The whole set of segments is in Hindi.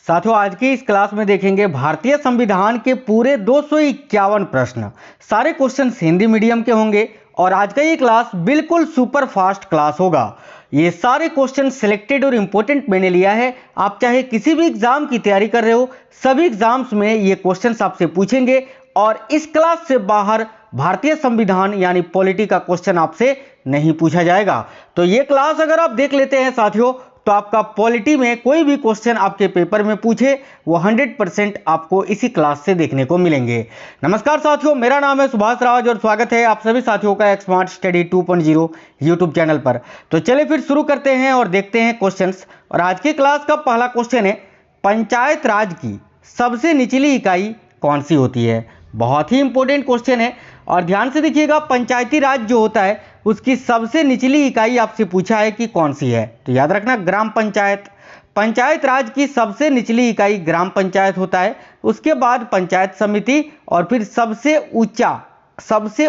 साथियों, आज की इस क्लास में देखेंगे भारतीय संविधान के पूरे 251 प्रश्न। सारे क्वेश्चन हिंदी मीडियम के होंगे और आज का ये क्लास बिल्कुल सुपर फास्ट क्लास होगा। ये सारे क्वेश्चन सिलेक्टेड और इंपॉर्टेंट मैंने लिया है। आप चाहे किसी भी एग्जाम की तैयारी कर रहे हो, सभी एग्जाम्स में ये क्वेश्चंस आपसे पूछेंगे और इस क्लास से बाहर भारतीय संविधान यानी पॉलिटी का क्वेश्चन आपसे नहीं पूछा जाएगा। तो ये क्लास अगर आप देख लेते हैं साथियों, तो आपका पॉलिटी में कोई भी क्वेश्चन आपके पेपर में पूछे वो 100% आपको इसी क्लास से देखने को मिलेंगे। नमस्कार साथियों, मेरा नाम है सुभाष राज और स्वागत है आप सभी साथियों का स्मार्ट स्टडी 2.0 यूट्यूब चैनल पर। तो चलिए फिर शुरू करते हैं और देखते हैं क्वेश्चंस। और आज की क्लास का पहला क्वेश्चन है, पंचायत राज की सबसे निचली इकाई कौन सी होती है। बहुत ही इंपॉर्टेंट क्वेश्चन है और ध्यान से देखिएगा। पंचायती राज जो होता है उसकी सबसे निचली इकाई आपसे पूछा है कि कौन सी है, तो याद रखना ग्राम पंचायत। पंचायत राज की सबसे निचली इकाई ग्राम पंचायत होता है, उसके बाद पंचायत समिति और फिर सबसे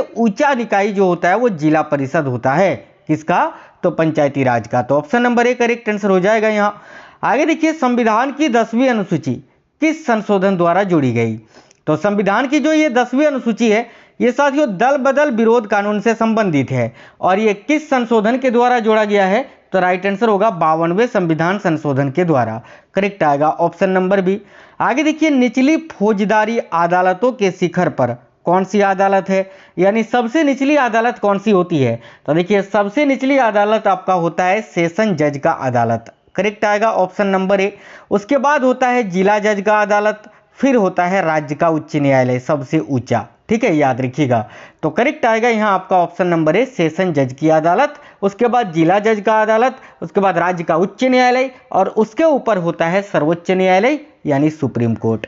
ऊंचा निकाय जो होता है वो जिला परिषद होता है। किसका? तो पंचायती राज का। तो option number A correct answer हो जाएगा यहाँ। आगे देखिए, संविधान की 10वीं अनुसूची किस संशोधन द्वारा जोड़ी गई। तो संविधान की जो ये 10वीं अनुसूची है ये साथियों दल बदल विरोध कानून से संबंधित है और ये किस संशोधन के द्वारा जोड़ा गया है, तो राइट आंसर होगा 52वें संविधान संशोधन के द्वारा। करेक्ट आएगा ऑप्शन नंबर बी। आगे देखिए, निचली फौजदारी अदालतों के शिखर पर कौन सी अदालत है, यानी सबसे निचली अदालत कौन सी होती है। तो देखिए, सबसे निचली अदालत आपका होता है सेशन जज का अदालत। करेक्ट आएगा ऑप्शन नंबर ए। उसके बाद होता है जिला जज का अदालत, फिर होता है राज्य का उच्च न्यायालय सबसे ऊंचा। ठीक है, याद रखिएगा। तो करेक्ट आएगा यहाँ आपका ऑप्शन नंबर ए सेशन जज की अदालत, उसके बाद जिला जज का अदालत, उसके बाद राज्य का उच्च न्यायालय और उसके ऊपर होता है सर्वोच्च न्यायालय यानी सुप्रीम कोर्ट।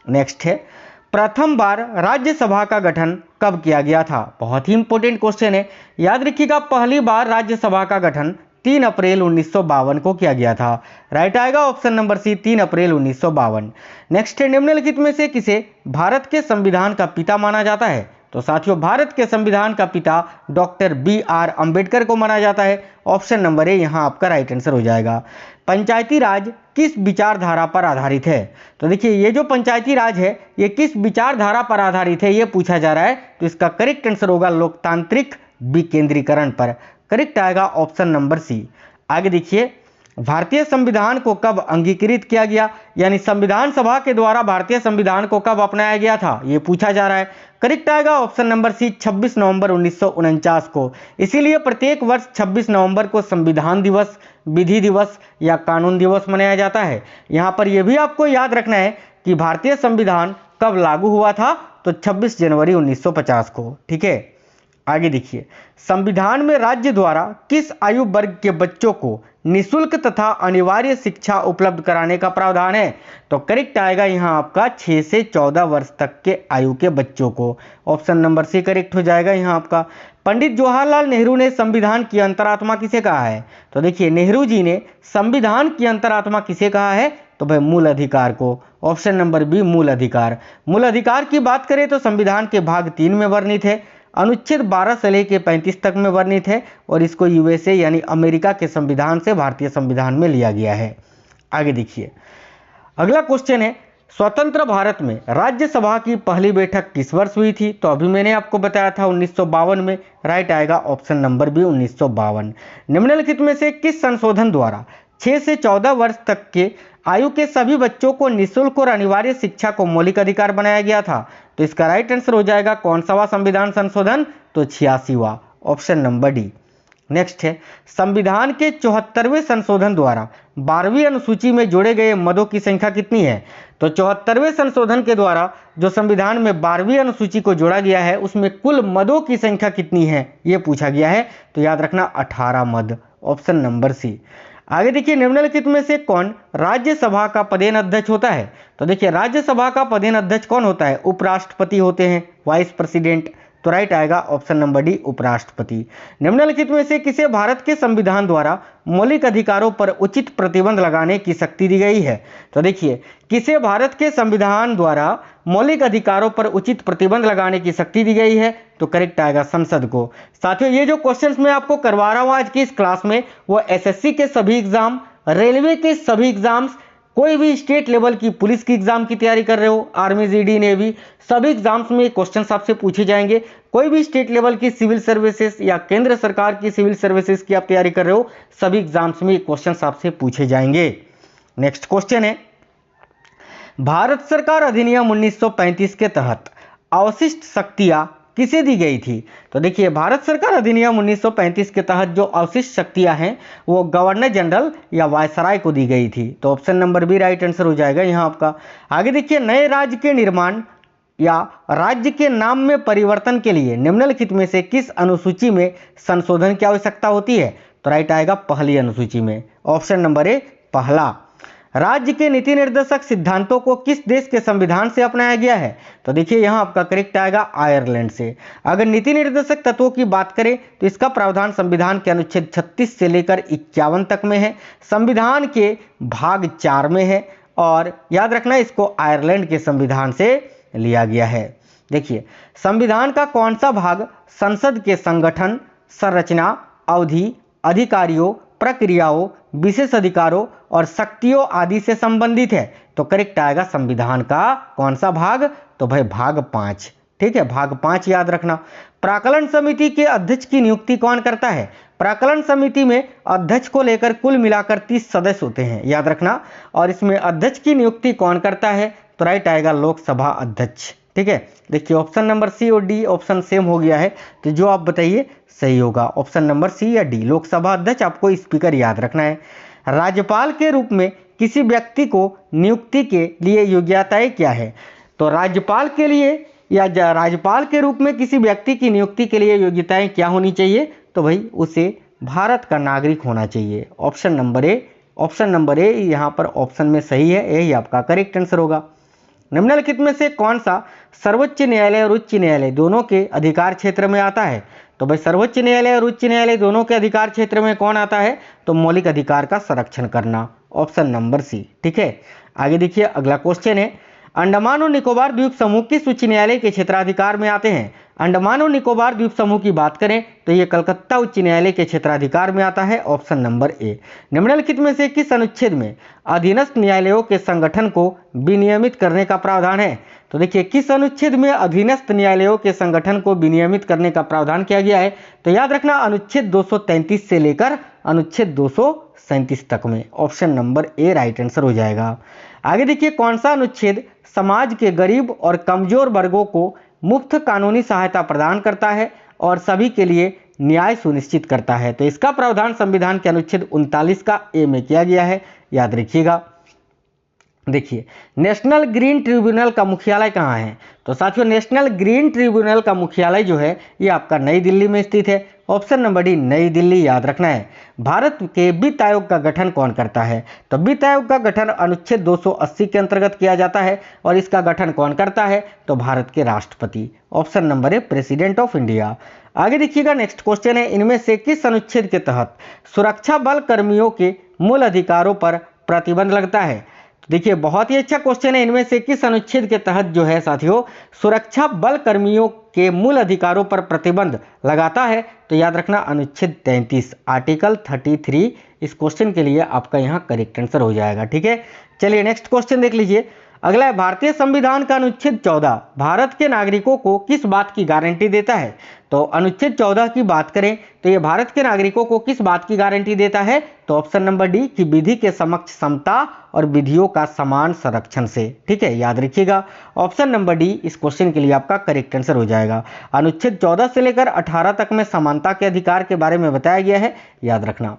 नेक्स्ट है, प्रथम बार राज्यसभा का गठन कब किया गया था। बहुत ही इंपॉर्टेंट क्वेश्चन है, याद रखिएगा। पहली बार राज्यसभा का गठन 3 अप्रैल 1952 को किया गया था। राइट आएगा ऑप्शन नंबर सी 3 अप्रैल 1952। नेक्स्ट है, निम्नलिखित में से किसे भारत के संविधान का पिता माना जाता है। तो साथियों, भारत के संविधान का पिता डॉक्टर BR अंबेडकर को माना जाता है। ऑप्शन नंबर ए यहाँ आपका राइट आंसर हो जाएगा। पंचायती राज किस विचारधारा पर आधारित है। तो देखिए, ये जो पंचायती राज है ये किस विचारधारा पर आधारित है ये पूछा जा रहा है, तो इसका करेक्ट आंसर होगा लोकतांत्रिक विकेंद्रीकरण पर। करेक्ट आएगा ऑप्शन नंबर सी। आगे देखिए, भारतीय संविधान को कब अंगीकृत किया गया, यानी संविधान सभा के द्वारा भारतीय संविधान को कब अपनाया गया था ये पूछा जा रहा है। करेक्ट आएगा ऑप्शन नंबर सी 26 नवंबर 1949 को। इसीलिए प्रत्येक वर्ष 26 नवंबर को संविधान दिवस, विधि दिवस या कानून दिवस मनाया जाता है। यहाँ पर यह भी आपको याद रखना है कि भारतीय संविधान कब लागू हुआ था, तो 26 जनवरी 1950 को। ठीक है, आगे देखिए, संविधान में राज्य द्वारा किस आयु वर्ग के बच्चों को निःशुल्क तथा अनिवार्य शिक्षा उपलब्ध कराने का प्रावधान है। तो करेक्ट आएगा यहाँ आपका 6 से 14 वर्ष तक के आयु के बच्चों को। ऑप्शन नंबर सी करेक्ट हो जाएगा यहाँ आपका। पंडित जवाहरलाल नेहरू ने संविधान की अंतरात्मा किसे कहा है। तो देखिए, नेहरू जी ने संविधान की अंतरात्मा किसे कहा है, तो भाई मूल अधिकार को। ऑप्शन नंबर बी मूल अधिकार। मूल अधिकार की बात करें तो संविधान के भाग 3 में वर्णित है, अनुच्छेद 12 से लेकर 35 तक में वर्णित है और इसको USA यानी अमेरिका के संविधान से भारतीय संविधान में लिया गया है। आगे देखिए, अगला क्वेश्चन है, स्वतंत्र भारत में राज्यसभा की पहली बैठक किस वर्ष हुई थी। तो अभी मैंने आपको बताया था 1952 में। राइट आएगा ऑप्शन नंबर बी 1952। निम्नलिखित में से किस संशोधन द्वारा 6 से 14 वर्ष तक के आयु के सभी बच्चों को निःशुल्क और अनिवार्य शिक्षा को मौलिक अधिकार बनाया गया था। तो इसका राइट आंसर हो जाएगा कौन सा संविधान संशोधन, तो 86वां। Option number D. नेक्स्ट है, संविधान के 74वें संशोधन द्वारा 12वीं अनुसूची में जोड़े गए मदों की संख्या कितनी है। तो 74वें संशोधन के द्वारा जो संविधान में 12वीं अनुसूची को जोड़ा गया है उसमें कुल मदों की संख्या कितनी है ये पूछा गया है। तो याद रखना 18 मद। Option number C. आगे देखिए, निम्नलिखित में से कौन राज्यसभा का पदेन अध्यक्ष होता है। तो देखिए, राज्यसभा का पदेन अध्यक्ष कौन होता है, उपराष्ट्रपति होते हैं, वाइस प्रेसिडेंट। तो राइट आएगा ऑप्शन नंबर डी उपराष्ट्रपति। निम्नलिखित में से किसे भारत के संविधान द्वारा मौलिक अधिकारों पर उचित प्रतिबंध लगाने की शक्ति दी गई है। तो देखिए, किसे भारत के संविधान द्वारा मौलिक अधिकारों पर उचित प्रतिबंध लगाने की शक्ति दी गई है, तो करेक्ट आएगा संसद को। साथियों, ये जो क्वेश्चंस मैं आपको करवा रहा हूं आज की इस क्लास में वो SSC के सभी एग्जाम, रेलवे के सभी एग्जाम्स, कोई भी स्टेट लेवल की पुलिस की एग्जाम की तैयारी कर रहे हो, आर्मी, जीडी, नेवी, सभी एग्जाम्स में क्वेश्चन आपसे पूछे जाएंगे। कोई भी स्टेट लेवल की सिविल सर्विसेज या केंद्र सरकार की सिविल सर्विसेज की आप तैयारी कर रहे हो, सभी एग्जाम्स में क्वेश्चन आपसे पूछे जाएंगे। नेक्स्ट क्वेश्चन है, भारत सरकार अधिनियम 1935 के तहत अवशिष्ट शक्तियां किसे दी गई थी? तो देखिए, भारत सरकार अधिनियम 1935 के तहत जो अवशिष्ट शक्तियां हैं वो गवर्नर जनरल या वायसराय को दी गई थी। तो option number B right answer हो जाएगा यहाँ आपका। आगे देखिए, नए राज्य के निर्माण या राज्य के नाम में परिवर्तन के लिए निम्नलिखित में से किस अनुसूची में संशोधन की आवश्यकता होती है? तो राइट आएगा पहली अनुसूची में, ऑप्शन नंबर ए पहला। राज्य के नीति निर्देशक सिद्धांतों को किस देश के संविधान से अपनाया गया है? तो देखिए, यहाँ आपका करेक्ट आएगा आयरलैंड से। अगर नीति निर्देशक तत्वों की बात करें तो इसका प्रावधान संविधान के अनुच्छेद 36 से लेकर 51 तक में है, संविधान के भाग 4 में है, और याद रखना इसको आयरलैंड के संविधान से लिया गया है। देखिए, संविधान का कौन सा भाग संसद के संगठन, संरचना, अवधि, अधिकारियों, प्रक्रियाओं, विशेष अधिकारों और शक्तियों आदि से संबंधित है? तो करेक्ट आएगा संविधान का कौन सा भाग? तो भाई भाग 5। ठीक है, भाग 5 याद रखना। प्राक्कलन समिति के अध्यक्ष की नियुक्ति कौन करता है? प्राक्कलन समिति में अध्यक्ष को लेकर कुल मिलाकर 30 सदस्य होते हैं, याद रखना। और इसमें अध्यक्ष की नियुक्ति कौन करता है? तो राइट आएगा लोकसभा अध्यक्ष। ठीक है, देखिए ऑप्शन नंबर सी और डी ऑप्शन सेम हो गया है, तो जो आप बताइए सही होगा, ऑप्शन नंबर सी या डी। लोकसभा अध्यक्ष आपको स्पीकर याद रखना है। राज्यपाल के रूप में किसी व्यक्ति को नियुक्ति के लिए योग्यताएं क्या है? तो राज्यपाल के लिए या राज्यपाल के रूप में किसी व्यक्ति की नियुक्ति के लिए योग्यताएं क्या होनी चाहिए? तो भाई उसे भारत का नागरिक होना चाहिए, ऑप्शन नंबर ए। ऑप्शन नंबर ए यहाँ पर ऑप्शन में सही है, यही आपका करेक्ट आंसर होगा। निम्नलिखित में से कौन सा सर्वोच्च न्यायालय और उच्च न्यायालय दोनों के अधिकार क्षेत्र में आता है? तो भाई सर्वोच्च न्यायालय और उच्च न्यायालय दोनों के अधिकार क्षेत्र में कौन आता है? तो मौलिक अधिकार का संरक्षण करना, ऑप्शन नंबर सी। ठीक है, आगे देखिए अगला क्वेश्चन है, अंडमान और निकोबार द्वीप समूह किस उच्च न्यायालय के क्षेत्राधिकार में आते हैं? अंडमान और निकोबार द्वीप समूह की बात करें तो ये कलकत्ता उच्च न्यायालय के क्षेत्राधिकार में आता है, ऑप्शन नंबर ए। निम्नलिखित में से किस अनुच्छेद में अधीनस्थ न्यायालयों के संगठन को विनियमित करने का प्रावधान है? तो देखिए, किस अनुच्छेद में अधीनस्थ न्यायालयों के संगठन को विनियमित करने का प्रावधान किया गया है? तो याद रखना अनुच्छेद 233 से लेकर अनुच्छेद 237 तक में, ऑप्शन नंबर ए राइट आंसर हो जाएगा। आगे देखिए, कौन सा अनुच्छेद समाज के गरीब और कमजोर वर्गों को मुफ्त कानूनी सहायता प्रदान करता है और सभी के लिए न्याय सुनिश्चित करता है? तो इसका प्रावधान संविधान के अनुच्छेद 39 का ए में किया गया है, याद रखिएगा। देखिए, नेशनल ग्रीन ट्रिब्यूनल का मुख्यालय कहाँ है? तो साथियों, नेशनल ग्रीन ट्रिब्यूनल का मुख्यालय जो है ये आपका नई दिल्ली में स्थित है, ऑप्शन नंबर डी नई दिल्ली याद रखना है। भारत के वित्त आयोग का गठन कौन करता है? तो वित्त आयोग का गठन अनुच्छेद 280 के अंतर्गत किया जाता है, और इसका गठन कौन करता है? तो भारत के राष्ट्रपति, option number A president of India. आगे देखिएगा, नेक्स्ट क्वेश्चन है, इनमें से किस अनुच्छेद के तहत सुरक्षा बल कर्मियों के मूल अधिकारों पर प्रतिबंध लगता है? देखिए, बहुत ही अच्छा क्वेश्चन है, इनमें से किस अनुच्छेद के तहत जो है साथियों सुरक्षा बल कर्मियों के मूल अधिकारों पर प्रतिबंध लगाता है? तो याद रखना अनुच्छेद 33 आर्टिकल 33 इस क्वेश्चन के लिए आपका यहाँ करेक्ट आंसर हो जाएगा। ठीक है, चलिए नेक्स्ट क्वेश्चन देख लीजिए। अगला है, भारतीय संविधान का अनुच्छेद 14 भारत के नागरिकों को किस बात की गारंटी देता है? तो अनुच्छेद 14 की बात करें तो ये भारत के नागरिकों को किस बात की गारंटी देता है? तो ऑप्शन नंबर डी कि विधि के समक्ष समता और विधियों का समान संरक्षण से। ठीक है, याद रखिएगा, ऑप्शन नंबर डी इस क्वेश्चन के लिए आपका करेक्ट आंसर हो जाएगा। अनुच्छेद 14 से लेकर 18 तक में समानता के अधिकार के बारे में बताया गया है, याद रखना।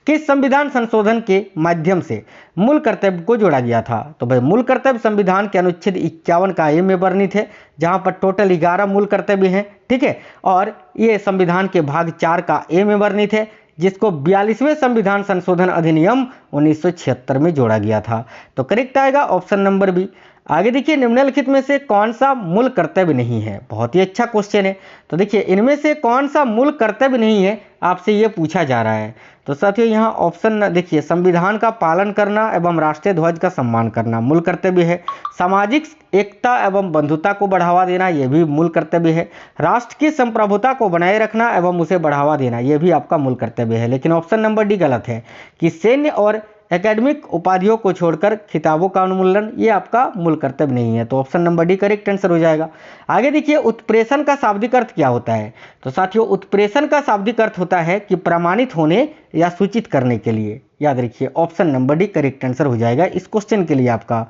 किस संविधान संशोधन के माध्यम से मूल कर्तव्य को जोड़ा गया था? तो भाई मूल कर्तव्य संविधान के अनुच्छेद 51 का ए में वर्णित है, जहां पर टोटल 11 मूल कर्तव्य हैं। ठीक है, और ये संविधान के भाग 4 का ए में वर्णित है, जिसको 42वें संविधान संशोधन अधिनियम 1976 में जोड़ा गया था। तो करेक्ट आएगा ऑप्शन नंबर बी। आगे देखिए, निम्नलिखित में से कौन सा मूल कर्तव्य नहीं है? बहुत ही अच्छा क्वेश्चन है। तो देखिए, इनमें से कौन सा मूल कर्तव्य नहीं है आपसे ये पूछा जा रहा है। तो साथियों, यहाँ ऑप्शन देखिए, संविधान का पालन करना एवं राष्ट्रीय ध्वज का सम्मान करना मूल कर्तव्य है। सामाजिक एकता एवं बंधुता को बढ़ावा देना यह भी मूल कर्तव्य है। राष्ट्र की संप्रभुता को बनाए रखना एवं उसे बढ़ावा देना यह भी आपका मूल कर्तव्य है। लेकिन ऑप्शन नंबर डी गलत है कि सैन्य और एकेडमिक उपाधियों को छोड़कर खिताबों का उन्मूलन ये आपका मूल कर्तव्य नहीं है। तो option number D correct answer हो जाएगा। आगे देखिए, उत्प्रेषण का शाब्दिक अर्थ क्या होता है? तो साथियों, उत्प्रेषण का शाब्दिक अर्थ होता है कि प्रमाणित होने या सूचित करने के लिए। याद रखिए, option number D correct answer हो जाएगा इस क्वेश्चन के लिए आपका।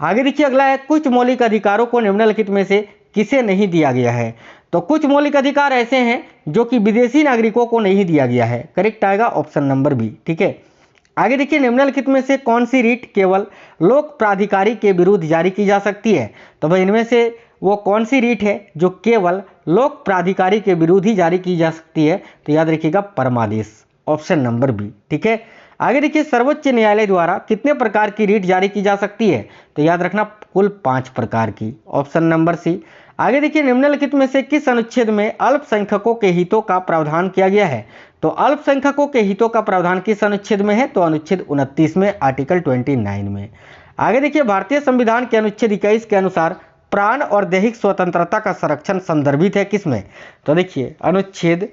आगे देखिए, अगला है, कुछ मौलिक अधिकारों को निम्नलिखित में से किसे नहीं दिया गया है? तो कुछ मौलिक अधिकार ऐसे हैं जो कि विदेशी नागरिकों को नहीं दिया गया है। करेक्ट आएगा ऑप्शन नंबर बी। ठीक है, आगे देखिए, निम्नलिखित में से कौन सी रीट केवल लोक प्राधिकारी के विरुद्ध जारी की जा सकती है? तो भाई इनमें से वो कौन सी रीट है जो केवल लोक प्राधिकारी के विरुद्ध ही जारी की जा सकती है? तो याद रखिएगा परमादेश, ऑप्शन नंबर बी। ठीक है, आगे देखिए, सर्वोच्च न्यायालय द्वारा कितने प्रकार की रीट जारी की जा सकती है? तो याद रखना कुल 5 प्रकार की, ऑप्शन नंबर सी। आगे देखिए, निम्नलिखित में से किस अनुच्छेद में अल्पसंख्यकों के हितों का प्रावधान किया गया है? तो अल्पसंख्यकों के हितों का प्रावधान किस अनुच्छेद में है? तो अनुच्छेद 29 में, आर्टिकल 29 में। आगे देखिए, भारतीय संविधान के अनुच्छेद 21 के अनुसार प्राण और दैहिक स्वतंत्रता का संरक्षण संदर्भित है किसमें? तो देखिए, अनुच्छेद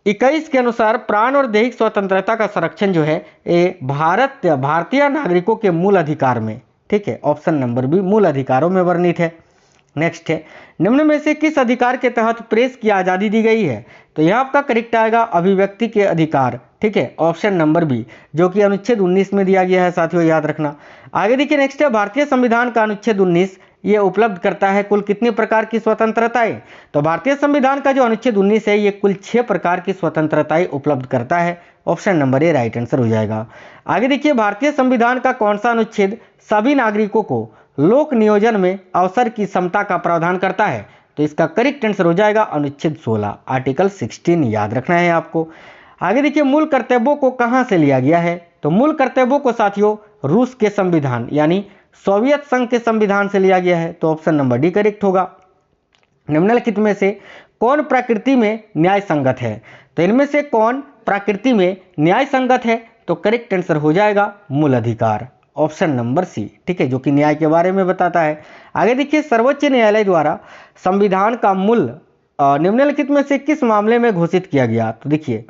21 के अनुसार प्राण और दैहिक स्वतंत्रता का संरक्षण जो है ये भारतीय नागरिकों के मूल अधिकार में। ठीक है, ऑप्शन नंबर बी मूल अधिकारों में वर्णित है। नेक्स्ट है, निम्न में से किस अधिकार के तहत प्रेस की आज़ादी दी गई है? तो यह आपका करेक्ट आएगा अभिव्यक्ति के अधिकार। ठीक है, ऑप्शन नंबर बी, जो कि अनुच्छेद 19 में दिया गया है साथियों, याद रखना। आगे देखिए, नेक्स्ट है, भारतीय संविधान का अनुच्छेद 19 ये उपलब्ध करता है कुल कितने प्रकार की स्वतंत्रताएं? तो भारतीय संविधान का जो अनुच्छेद 19 है ये कुल 6 प्रकार की स्वतंत्रताएं उपलब्ध करता है। ऑप्शन नंबर ए राइट आंसर हो जाएगा। आगे देखिए, भारतीय संविधान का कौन सा अनुच्छेद सभी नागरिकों को लोक नियोजन में अवसर की समता का प्रावधान करता है? तो इसका करेक्ट आंसर हो जाएगा अनुच्छेद 16, आर्टिकल 16 याद रखना है आपको। आगे देखिए, मूल कर्तव्यों को कहां से लिया गया है? तो मूल कर्तव्यों को साथियों रूस के संविधान यानी सोवियत संघ के संविधान से लिया गया है। तो ऑप्शन नंबर डी करेक्ट होगा। निम्नलिखित में से कौन प्रकृति में न्याय संगत है? तो इनमें से कौन प्रकृति में न्याय संगत है? तो करेक्ट आंसर हो जाएगा मूल अधिकार, ऑप्शन नंबर सी। ठीक है, जो कि न्याय के बारे में बताता है। आगे देखिए, सर्वोच्च न्यायालय द्वारा संविधान का मूल निम्नलिखित में से किस मामले में घोषित किया गया? तो देखिए,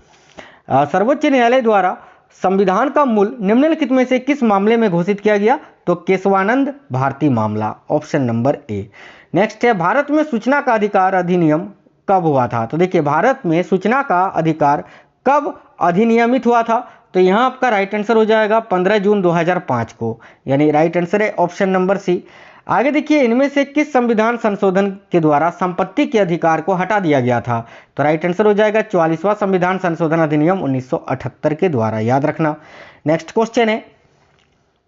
सर्वोच्च न्यायालय द्वारा संविधान का मूल निम्नलिखित में से किस मामले में घोषित किया गया? तो केशवानंद भारती मामला, ऑप्शन नंबर ए। नेक्स्ट है, भारत में सूचना का अधिकार अधिनियम कब हुआ था? तो देखिए, भारत में सूचना का अधिकार कब अधिनियमित हुआ था? तो यहाँ आपका राइट आंसर हो जाएगा 15 जून 2005 को, यानी राइट आंसर है ऑप्शन नंबर सी। आगे देखिए, इनमें से किस संविधान संशोधन के द्वारा संपत्ति के अधिकार को हटा दिया गया था? तो राइट आंसर हो जाएगा 44वां संविधान संशोधन अधिनियम 1978 के द्वारा, याद रखना। नेक्स्ट क्वेश्चन है,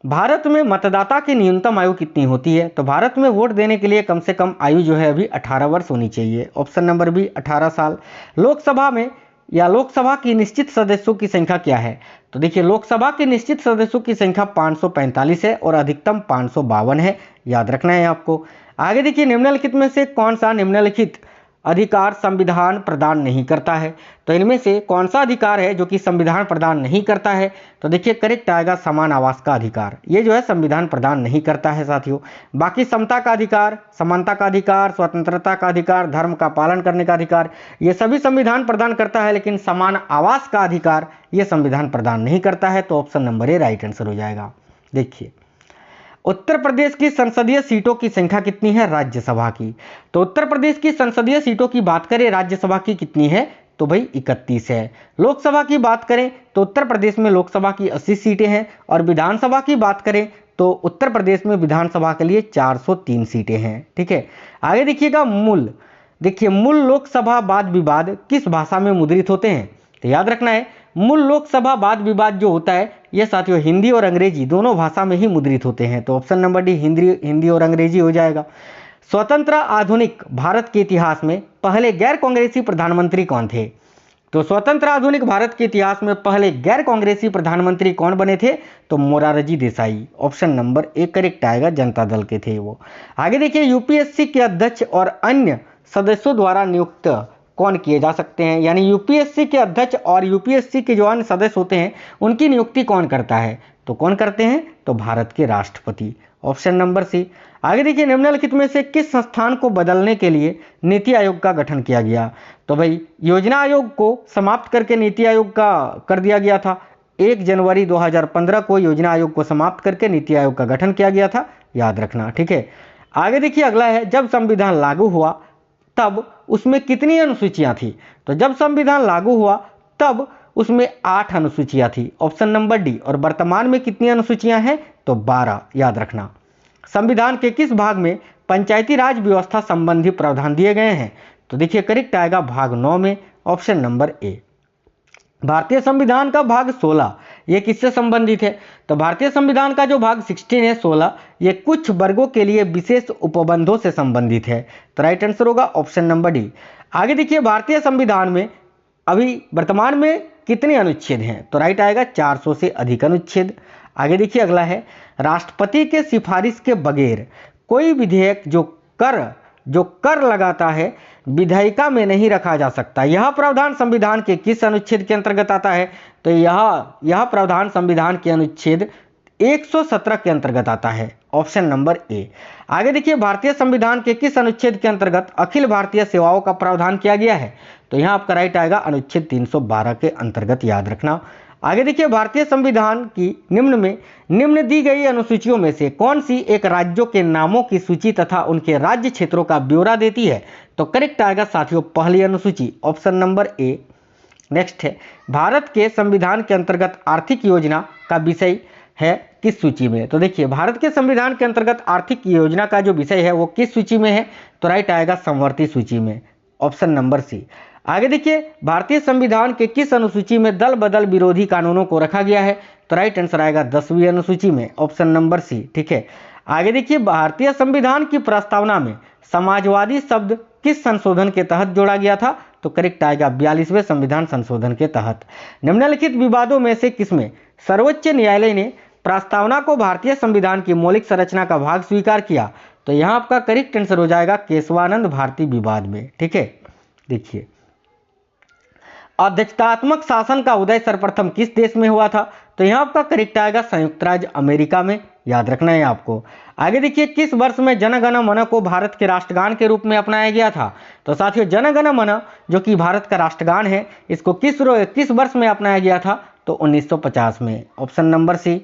भारत में मतदाता की न्यूनतम आयु कितनी होती है? तो भारत में वोट देने के लिए कम से कम आयु जो है अभी 18 वर्ष होनी चाहिए, ऑप्शन नंबर बी 18 साल। लोकसभा में या लोकसभा की निश्चित सदस्यों की संख्या क्या है? तो देखिए, लोकसभा की निश्चित सदस्यों की संख्या 545 है और अधिकतम 552 है, याद रखना है आपको। आगे देखिए, निम्नलिखित में से कौन सा निम्नलिखित अधिकार संविधान प्रदान नहीं करता है? तो इनमें से कौन सा अधिकार है जो कि संविधान प्रदान नहीं करता है? तो देखिए, करेक्ट आएगा समान आवास का अधिकार, ये जो है संविधान प्रदान नहीं करता है साथियों। बाकी समता का अधिकार, समानता का अधिकार, स्वतंत्रता का अधिकार, धर्म का पालन करने का अधिकार, ये सभी संविधान प्रदान करता है, लेकिन समान आवास का अधिकार ये संविधान प्रदान नहीं करता है। तो ऑप्शन नंबर ए राइट आंसर हो जाएगा। देखिए, उत्तर प्रदेश की संसदीय सीटों की संख्या कितनी है राज्यसभा की? तो उत्तर प्रदेश की संसदीय सीटों की बात करें, राज्यसभा की कितनी है? तो भाई 31 है। लोकसभा की बात करें तो उत्तर प्रदेश में लोकसभा की 80 सीटें हैं और विधानसभा की बात करें तो उत्तर प्रदेश में विधानसभा के लिए 403 सीटें हैं। ठीक है, आगे देखिएगा, मूल देखिए, मूल लोकसभा वाद विवाद किस भाषा में मुद्रित होते हैं? तो याद रखना है, मूल लोकसभा वाद विवाद जो होता है ये साथियों हिंदी और अंग्रेजी दोनों भाषा में ही मुद्रित होते हैं। तो ऑप्शन नंबर डी हिंदी और अंग्रेजी हो जाएगा। स्वतंत्र आधुनिक भारत के इतिहास में पहले गैर कांग्रेसी प्रधानमंत्री कौन थे? तो स्वतंत्र आधुनिक भारत के इतिहास में पहले गैर कांग्रेसी प्रधानमंत्री कौन बने थे? तो Morarji Desai, option number A correct आएगा, जनता दल के थे वो। आगे देखिए, यूपीएससी के अध्यक्ष और अन्य सदस्यों द्वारा नियुक्त कौन किए जा सकते हैं? यानी यूपीएससी के अध्यक्ष और यूपीएससी के जो अन्य सदस्य होते हैं उनकी नियुक्ति कौन करता है? तो कौन करते हैं? तो भारत के राष्ट्रपति, ऑप्शन नंबर सी। आगे देखिए, निम्नलिखित में से किस संस्थान को बदलने के लिए नीति आयोग का गठन किया गया? तो भाई योजना आयोग को समाप्त करके नीति आयोग का कर दिया गया था। 1 जनवरी 2015 को योजना आयोग को समाप्त करके नीति आयोग का गठन किया गया था, याद रखना। ठीक है, आगे देखिए अगला है, जब संविधान लागू हुआ तब उसमें कितनी अनुसूचियां थी? तो जब संविधान लागू हुआ तब उसमें 8 अनुसूचियां थी, ऑप्शन नंबर डी। और वर्तमान में कितनी अनुसूचियां हैं? तो 12, याद रखना। संविधान के किस भाग में पंचायती राज व्यवस्था संबंधी प्रावधान दिए गए हैं? तो देखिए करेक्ट आएगा भाग 9 में, ऑप्शन नंबर ए। भारतीय संविधान का भाग 16 ये किससे संबंधित है? तो भारतीय संविधान का जो भाग 16 है 16, ये कुछ वर्गों के लिए विशेष उपबंधों से संबंधित है। तो राइट आंसर होगा ऑप्शन नंबर डी। आगे देखिए भारतीय संविधान में अभी वर्तमान में कितने अनुच्छेद हैं? तो राइट आएगा 400 से अधिक अनुच्छेद। आगे देखिए अगला है, राष्ट्रपति के सिफारिश के बगैर कोई विधेयक जो कर लगाता है विधायिका में नहीं रखा जा सकता। यह प्रावधान संविधान के किस अनुच्छेद के अंतर्गत आता है? तो यह प्रावधान संविधान के अनुच्छेद 117 के अंतर्गत आता है, ऑप्शन नंबर ए। आगे देखिए भारतीय संविधान के किस अनुच्छेद के अंतर्गत अखिल भारतीय सेवाओं का प्रावधान किया गया है? तो यहाँ आपका राइट आएगा अनुच्छेद 312 के अंतर्गत, याद रखना। आगे देखिए भारतीय संविधान की निम्न दी गई अनुसूचियों में से कौन सी एक राज्यों के नामों की सूची तथा उनके राज्य क्षेत्रों का ब्यौरा देती है? तो करेक्ट आएगा साथियों पहली अनुसूची, ऑप्शन नंबर ए। नेक्स्ट है, भारत के संविधान के अंतर्गत आर्थिक योजना का विषय है किस सूची में? तो देखिए भारत के संविधान के अंतर्गत आर्थिक योजना का जो विषय है वो किस सूची में है? तो राइट आएगा समवर्ती सूची में, ऑप्शन नंबर सी। आगे देखिए भारतीय संविधान के किस अनुसूची में दल बदल विरोधी कानूनों को रखा गया है? तो राइट आंसर आएगा 10वीं अनुसूची में, ऑप्शन नंबर सी। ठीक है, आगे देखिए भारतीय संविधान की प्रस्तावना में समाजवादी शब्द किस संशोधन के तहत जोड़ा गया था? तो करेक्ट आएगा 42वें संविधान संशोधन के तहत। निम्नलिखित विवादों में से किसमें सर्वोच्च न्यायालय ने प्रस्तावना को भारतीय संविधान की मौलिक संरचना का भाग स्वीकार किया? तो यहाँ आपका करेक्ट आंसर हो जाएगा केशवानंद भारती विवाद में। ठीक है, देखिए अध्यक्षतात्मक शासन का उदय सर्वप्रथम किस देश में हुआ था? तो यहाँ आपका करेक्ट आएगा संयुक्त राज्य अमेरिका में, याद रखना है आपको। आगे देखिए किस वर्ष में जन गण मन को भारत के राष्ट्रगान के रूप में अपनाया गया था? तो साथियों जन गण मन जो कि भारत का राष्ट्रगान है, इसको किस वर्ष में अपनाया गया था? तो 1950 में, ऑप्शन नंबर सी।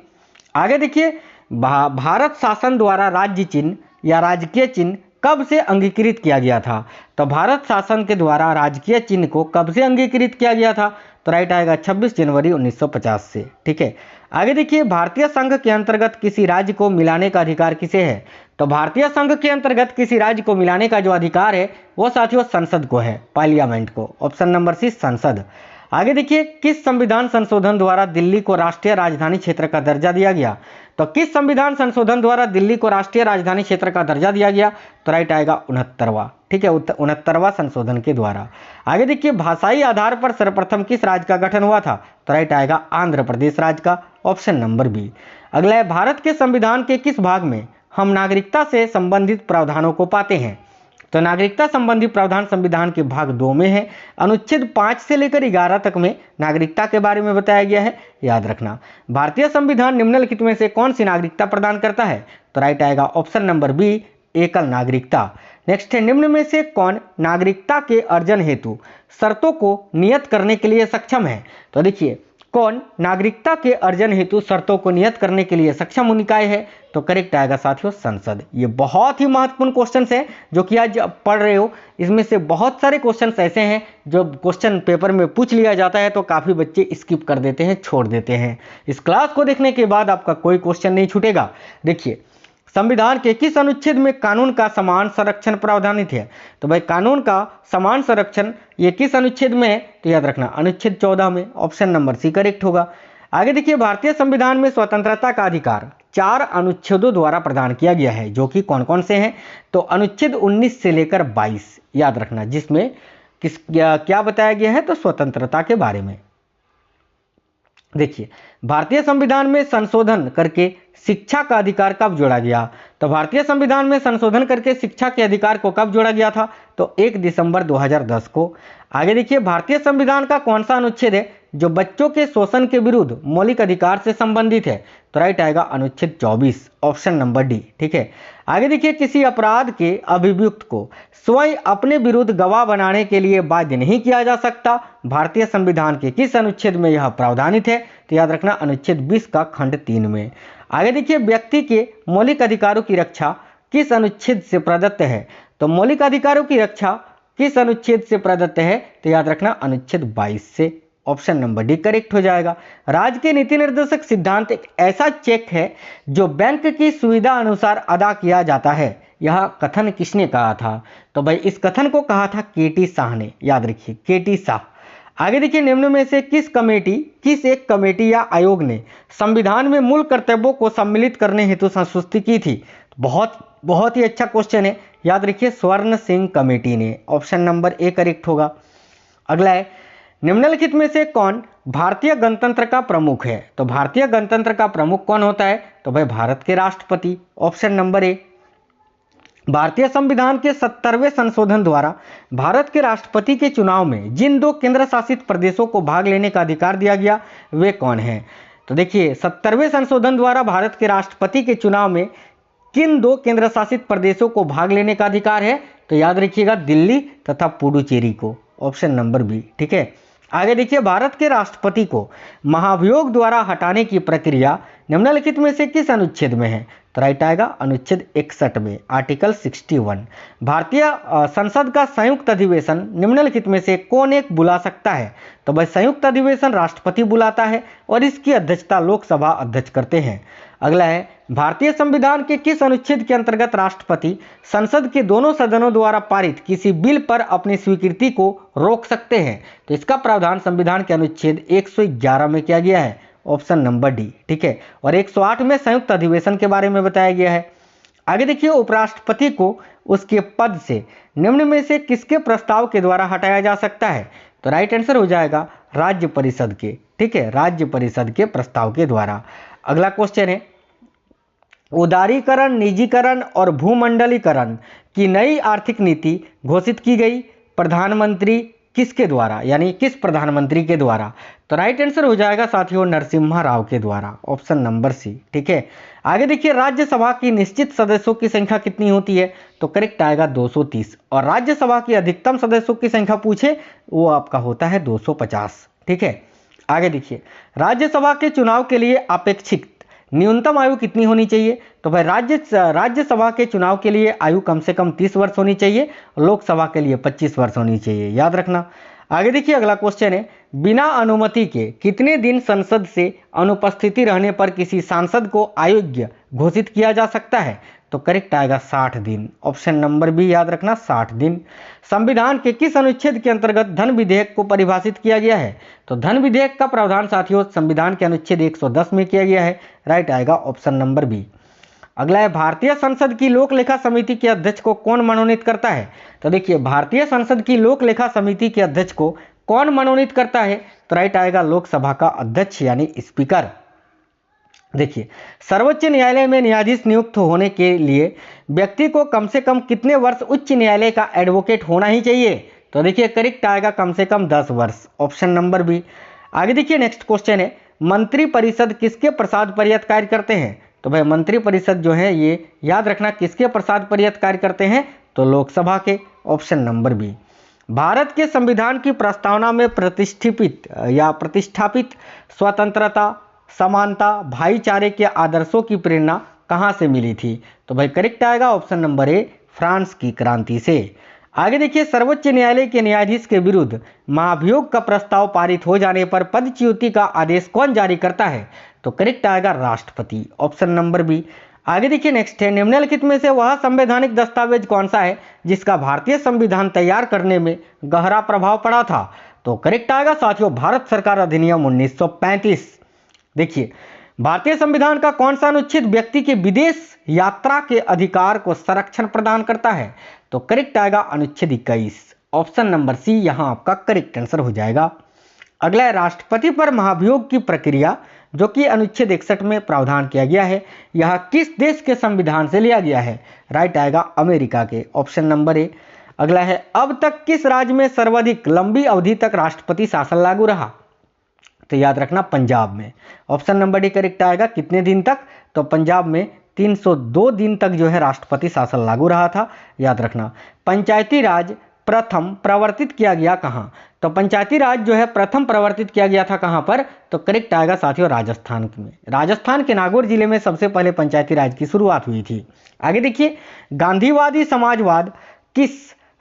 आगे देखिए भारत शासन द्वारा राज्य चिन्ह या राजकीय चिन्ह कब से अंगीकृत किया गया था? तो भारत शासन के द्वारा राजकीय चिन्ह को कब से अंगीकृत किया गया था? तो राइट आएगा 26 जनवरी 1950 से। ठीक है, आगे देखिए भारतीय संघ के अंतर्गत किसी राज्य को मिलाने का अधिकार किसे है? तो भारतीय संघ के अंतर्गत किसी राज्य को मिलाने का जो अधिकार है वो साथियों संसद को है, पार्लियामेंट को, ऑप्शन नंबर सी संसद। आगे देखिए किस संविधान संशोधन द्वारा दिल्ली को राष्ट्रीय राजधानी क्षेत्र का दर्जा दिया गया? तो किस संविधान संशोधन द्वारा दिल्ली को राष्ट्रीय राजधानी क्षेत्र का दर्जा दिया गया? तो राइट आएगा 69वां। ठीक है, 69वां संशोधन के द्वारा। आगे देखिए भाषाई आधार पर सर्वप्रथम किस राज्य का गठन हुआ था? तो राइट आएगा आंध्र प्रदेश राज्य का, ऑप्शन नंबर बी। अगला है भारत के संविधान के किस भाग में हम नागरिकता से संबंधित प्रावधानों को पाते हैं? तो नागरिकता संबंधी प्रावधान संविधान के भाग 2 में है। अनुच्छेद 5 से लेकर 11 तक में नागरिकता के बारे में बताया गया है, याद रखना। भारतीय संविधान निम्नलिखित में से कौन सी नागरिकता प्रदान करता है? तो राइट आएगा ऑप्शन नंबर बी एकल नागरिकता। नेक्स्ट है निम्न में से कौन नागरिकता के अर्जन हेतु शर्तों को नियत करने के लिए सक्षम है? तो देखिए कौन नागरिकता के अर्जन हेतु शर्तों को नियत करने के लिए सक्षम निकाय है? तो करेक्ट आएगा साथियों संसद। ये बहुत ही महत्वपूर्ण क्वेश्चंस हैं जो कि आज पढ़ रहे हो। इसमें से बहुत सारे क्वेश्चंस ऐसे हैं जो क्वेश्चन पेपर में पूछ लिया जाता है तो काफ़ी बच्चे स्किप कर देते हैं, छोड़ देते हैं। इस क्लास को देखने के बाद आपका कोई क्वेश्चन नहीं छूटेगा। देखिए संविधान के किस अनुच्छेद में कानून का समान संरक्षण प्रावधानित है? तो भाई कानून का समान संरक्षण ये किस अनुच्छेद में है? तो याद रखना अनुच्छेद 14 में, ऑप्शन नंबर सी करेक्ट होगा। आगे देखिए भारतीय संविधान में स्वतंत्रता का अधिकार 4 अनुच्छेदों द्वारा प्रदान किया गया है, जो कि कौन कौन से हैं? तो अनुच्छेद 19 से लेकर 22 याद रखना, जिसमें क्या बताया गया है? तो स्वतंत्रता के बारे में। देखिए भारतीय संविधान में संशोधन करके शिक्षा का अधिकार कब जोड़ा गया? तो भारतीय संविधान में संशोधन करके शिक्षा के अधिकार को कब जोड़ा गया था? तो 1 दिसंबर 2010 को। आगे देखिए, भारतीय संविधान का कौन सा अनुच्छेद है जो बच्चों के शोषण के विरुद्ध मौलिक अधिकार से संबंधित है? तो राइट आएगा अनुच्छेद 24, ऑप्शन नंबर डी। ठीक है, आगे देखिए, किसी अपराध के अभियुक्त को स्वयं अपने विरुद्ध गवाह बनाने के लिए बाध्य नहीं किया जा सकता। भारतीय संविधान के किस अनुच्छेद में यह प्रावधानित है? तो याद रखना अनुच्छेद 20 का खंड 3 में। आगे देखिए, व्यक्ति के मौलिक अधिकारों की रक्षा किस अनुच्छेद से प्रदत्त है? तो मौलिक अधिकारों की रक्षा किस अनुच्छेद से प्रदत्त है? तो याद रखना अनुच्छेद 22 से, ऑप्शन नंबर डी करेक्ट हो जाएगा। राज्य के नीति निर्देशक सिद्धांत एक ऐसा चेक है जो बैंक की सुविधा अनुसार अदा किया जाता है। यह कथन किसने कहा था? तो भाई इस कथन को कहा था केटी शाह ने, याद रखिए केटी शाह। आगे देखिए, निम्न में से किस एक कमेटी या आयोग ने संविधान में मूल कर्तव्यों को सम्मिलित करने हेतु संस्तुति की थी? बहुत ही अच्छा क्वेश्चन है, याद रखिए स्वर्ण सिंह कमेटी ने, ऑप्शन नंबर ए करेक्ट होगा। अगला है, निम्नलिखित में से कौन भारतीय गणतंत्र का प्रमुख है? तो भारतीय गणतंत्र का प्रमुख कौन होता है? तो भाई भारत के राष्ट्रपति, ऑप्शन नंबर ए। भारतीय संविधान के 70वें संशोधन द्वारा भारत के राष्ट्रपति के चुनाव में जिन 2 केंद्र शासित प्रदेशों को भाग लेने का अधिकार दिया गया वे कौन हैं? तो देखिए, 70वें संशोधन द्वारा भारत के राष्ट्रपति के चुनाव में किन 2 केंद्र शासित प्रदेशों को भाग लेने का अधिकार है? तो याद रखिएगा दिल्ली तथा पुडुचेरी को, ऑप्शन नंबर बी। ठीक है, आगे देखिए, भारत के राष्ट्रपति को महाभियोग द्वारा हटाने की प्रक्रिया निम्नलिखित में से किस अनुच्छेद में है? तो राइट आएगा अनुच्छेद 61 में, आर्टिकल 61। भारतीय संसद का संयुक्त अधिवेशन निम्नलिखित में से कौन एक बुला सकता है? तो भाई संयुक्त अधिवेशन राष्ट्रपति बुलाता है और इसकी अध्यक्षता लोकसभा अध्यक्ष करते हैं। अगला है, भारतीय संविधान के किस अनुच्छेद के अंतर्गत राष्ट्रपति संसद के दोनों सदनों द्वारा पारित किसी बिल पर अपनी स्वीकृति को रोक सकते हैं? तो इसका प्रावधान संविधान के अनुच्छेद 111 में किया गया है, ऑप्शन नंबर डी। ठीक है, और 108 में संयुक्त अधिवेशन के बारे में बताया गया है। आगे देखिए, उपराष्ट्रपति को उसके पद से निम्न में से किसके प्रस्ताव के द्वारा हटाया जा सकता है? तो राइट आंसर हो जाएगा राज्य परिषद के। ठीक है, राज्य परिषद के प्रस्ताव के द्वारा। अगला क्वेश्चन है, उदारीकरण, निजीकरण और भूमंडलीकरण की नई आर्थिक नीति घोषित की गई प्रधानमंत्री किसके द्वारा, यानी किस प्रधानमंत्री के द्वारा? तो राइट आंसर हो जाएगा साथियों नरसिम्हा राव के द्वारा, ऑप्शन नंबर सी। ठीक है, आगे देखिए, राज्यसभा की निश्चित सदस्यों की संख्या कितनी होती है? तो करेक्ट आएगा 230, और राज्यसभा की अधिकतम सदस्यों की संख्या पूछे वो आपका होता है 250। ठीक है, आगे देखिए, राज्यसभा के चुनाव के लिए अपेक्षित न्यूनतम आयु कितनी होनी चाहिए? तो भाई राज्यसभा के चुनाव के लिए आयु कम से कम 30 वर्ष होनी चाहिए, लोकसभा के लिए 25 वर्ष होनी चाहिए, याद रखना। आगे देखिए, अगला क्वेश्चन है, बिना अनुमति के कितने दिन संसद से अनुपस्थिति रहने पर किसी सांसद को अयोग्य घोषित किया जा सकता है? तो करेक्ट आएगा 60 दिन, ऑप्शन नंबर बी, याद रखना 60 दिन। संविधान के किस अनुच्छेद के अंतर्गत धन विधेयक को परिभाषित किया गया है? तो धन विधेयक का प्रावधान साथियों संविधान के अनुच्छेद 110 में किया गया है, राइट आएगा ऑप्शन नंबर बी। अगला है, भारतीय संसद की लोक लेखा समिति के अध्यक्ष को कौन मनोनीत करता है? तो देखिए, भारतीय संसद की लोक लेखा समिति के अध्यक्ष को कौन मनोनीत करता है? तो राइट आएगा लोकसभा का अध्यक्ष यानी स्पीकर। देखिए, सर्वोच्च न्यायालय में न्यायाधीश नियुक्त होने के लिए व्यक्ति को कम से कम कितने वर्ष उच्च न्यायालय का एडवोकेट होना ही चाहिए? तो देखिए, करेक्ट आएगा कम से कम 10 वर्ष, ऑप्शन नंबर बी। आगे देखिए, नेक्स्ट क्वेश्चन है, मंत्री परिषद किसके प्रसाद पर्यत कार्य करते हैं? तो भाई मंत्री परिषद जो है ये याद रखना किसके प्रसाद पर्यत कार्य करते हैं? तो लोकसभा के, ऑप्शन नंबर बी। भारत के संविधान की प्रस्तावना में प्रतिष्ठापित स्वतंत्रता, समानता, भाईचारे के आदर्शों की प्रेरणा कहां से मिली थी? तो भाई करेक्ट आएगा ऑप्शन नंबर ए, फ्रांस की क्रांति से। आगे देखिए, सर्वोच्च न्यायालय के न्यायाधीश के विरुद्ध महाभियोग का प्रस्ताव पारित हो जाने पर पदच्युति का आदेश कौन जारी करता है? तो करेक्ट आएगा राष्ट्रपति, ऑप्शन नंबर बी। आगे देखिए, नेक्स्ट है, निम्नलिखित में से वह संवैधानिक दस्तावेज कौन सा है जिसका भारतीय संविधान तैयार करने में गहरा प्रभाव पड़ा था? तो करेक्ट आएगा साथियों भारत सरकार अधिनियम 1935। देखिए, भारतीय संविधान का कौन सा अनुच्छेद व्यक्ति के विदेश यात्रा के अधिकार को संरक्षण प्रदान करता है? तो करेक्ट आएगा अनुच्छेद 21, ऑप्शन नंबर सी यहां आपका करेक्ट आंसर हो जाएगा। अगला है, राष्ट्रपति पर महाभियोग की प्रक्रिया जो कि अनुच्छेद 61 में प्रावधान किया गया है, यह किस देश के संविधान से लिया गया है? राइट आएगा अमेरिका के, ऑप्शन नंबर ए। अगला है, अब तक किस राज्य में सर्वाधिक लंबी अवधि तक राष्ट्रपति शासन लागू रहा? तो याद रखना पंजाब में। ऑप्शन नंबर डी करेक्ट आएगा। कितने दिन तक? तो पंजाब में 302 दिन तक जो है राष्ट्रपति शासन लागू रहा था, याद रखना। पंचायती राज प्रथम प्रवर्तित किया गया कहाँ? तो पंचायती राज जो है प्रथम प्रवर्तित किया गया था कहाँ पर? तो करेक्ट आएगा साथियों राजस्थान में। राजस्थान के नागौर जिले में सबसे पहले पंचायती राज की शुरुआत हुई थी। आगे देखिए, गांधीवादी समाजवाद किस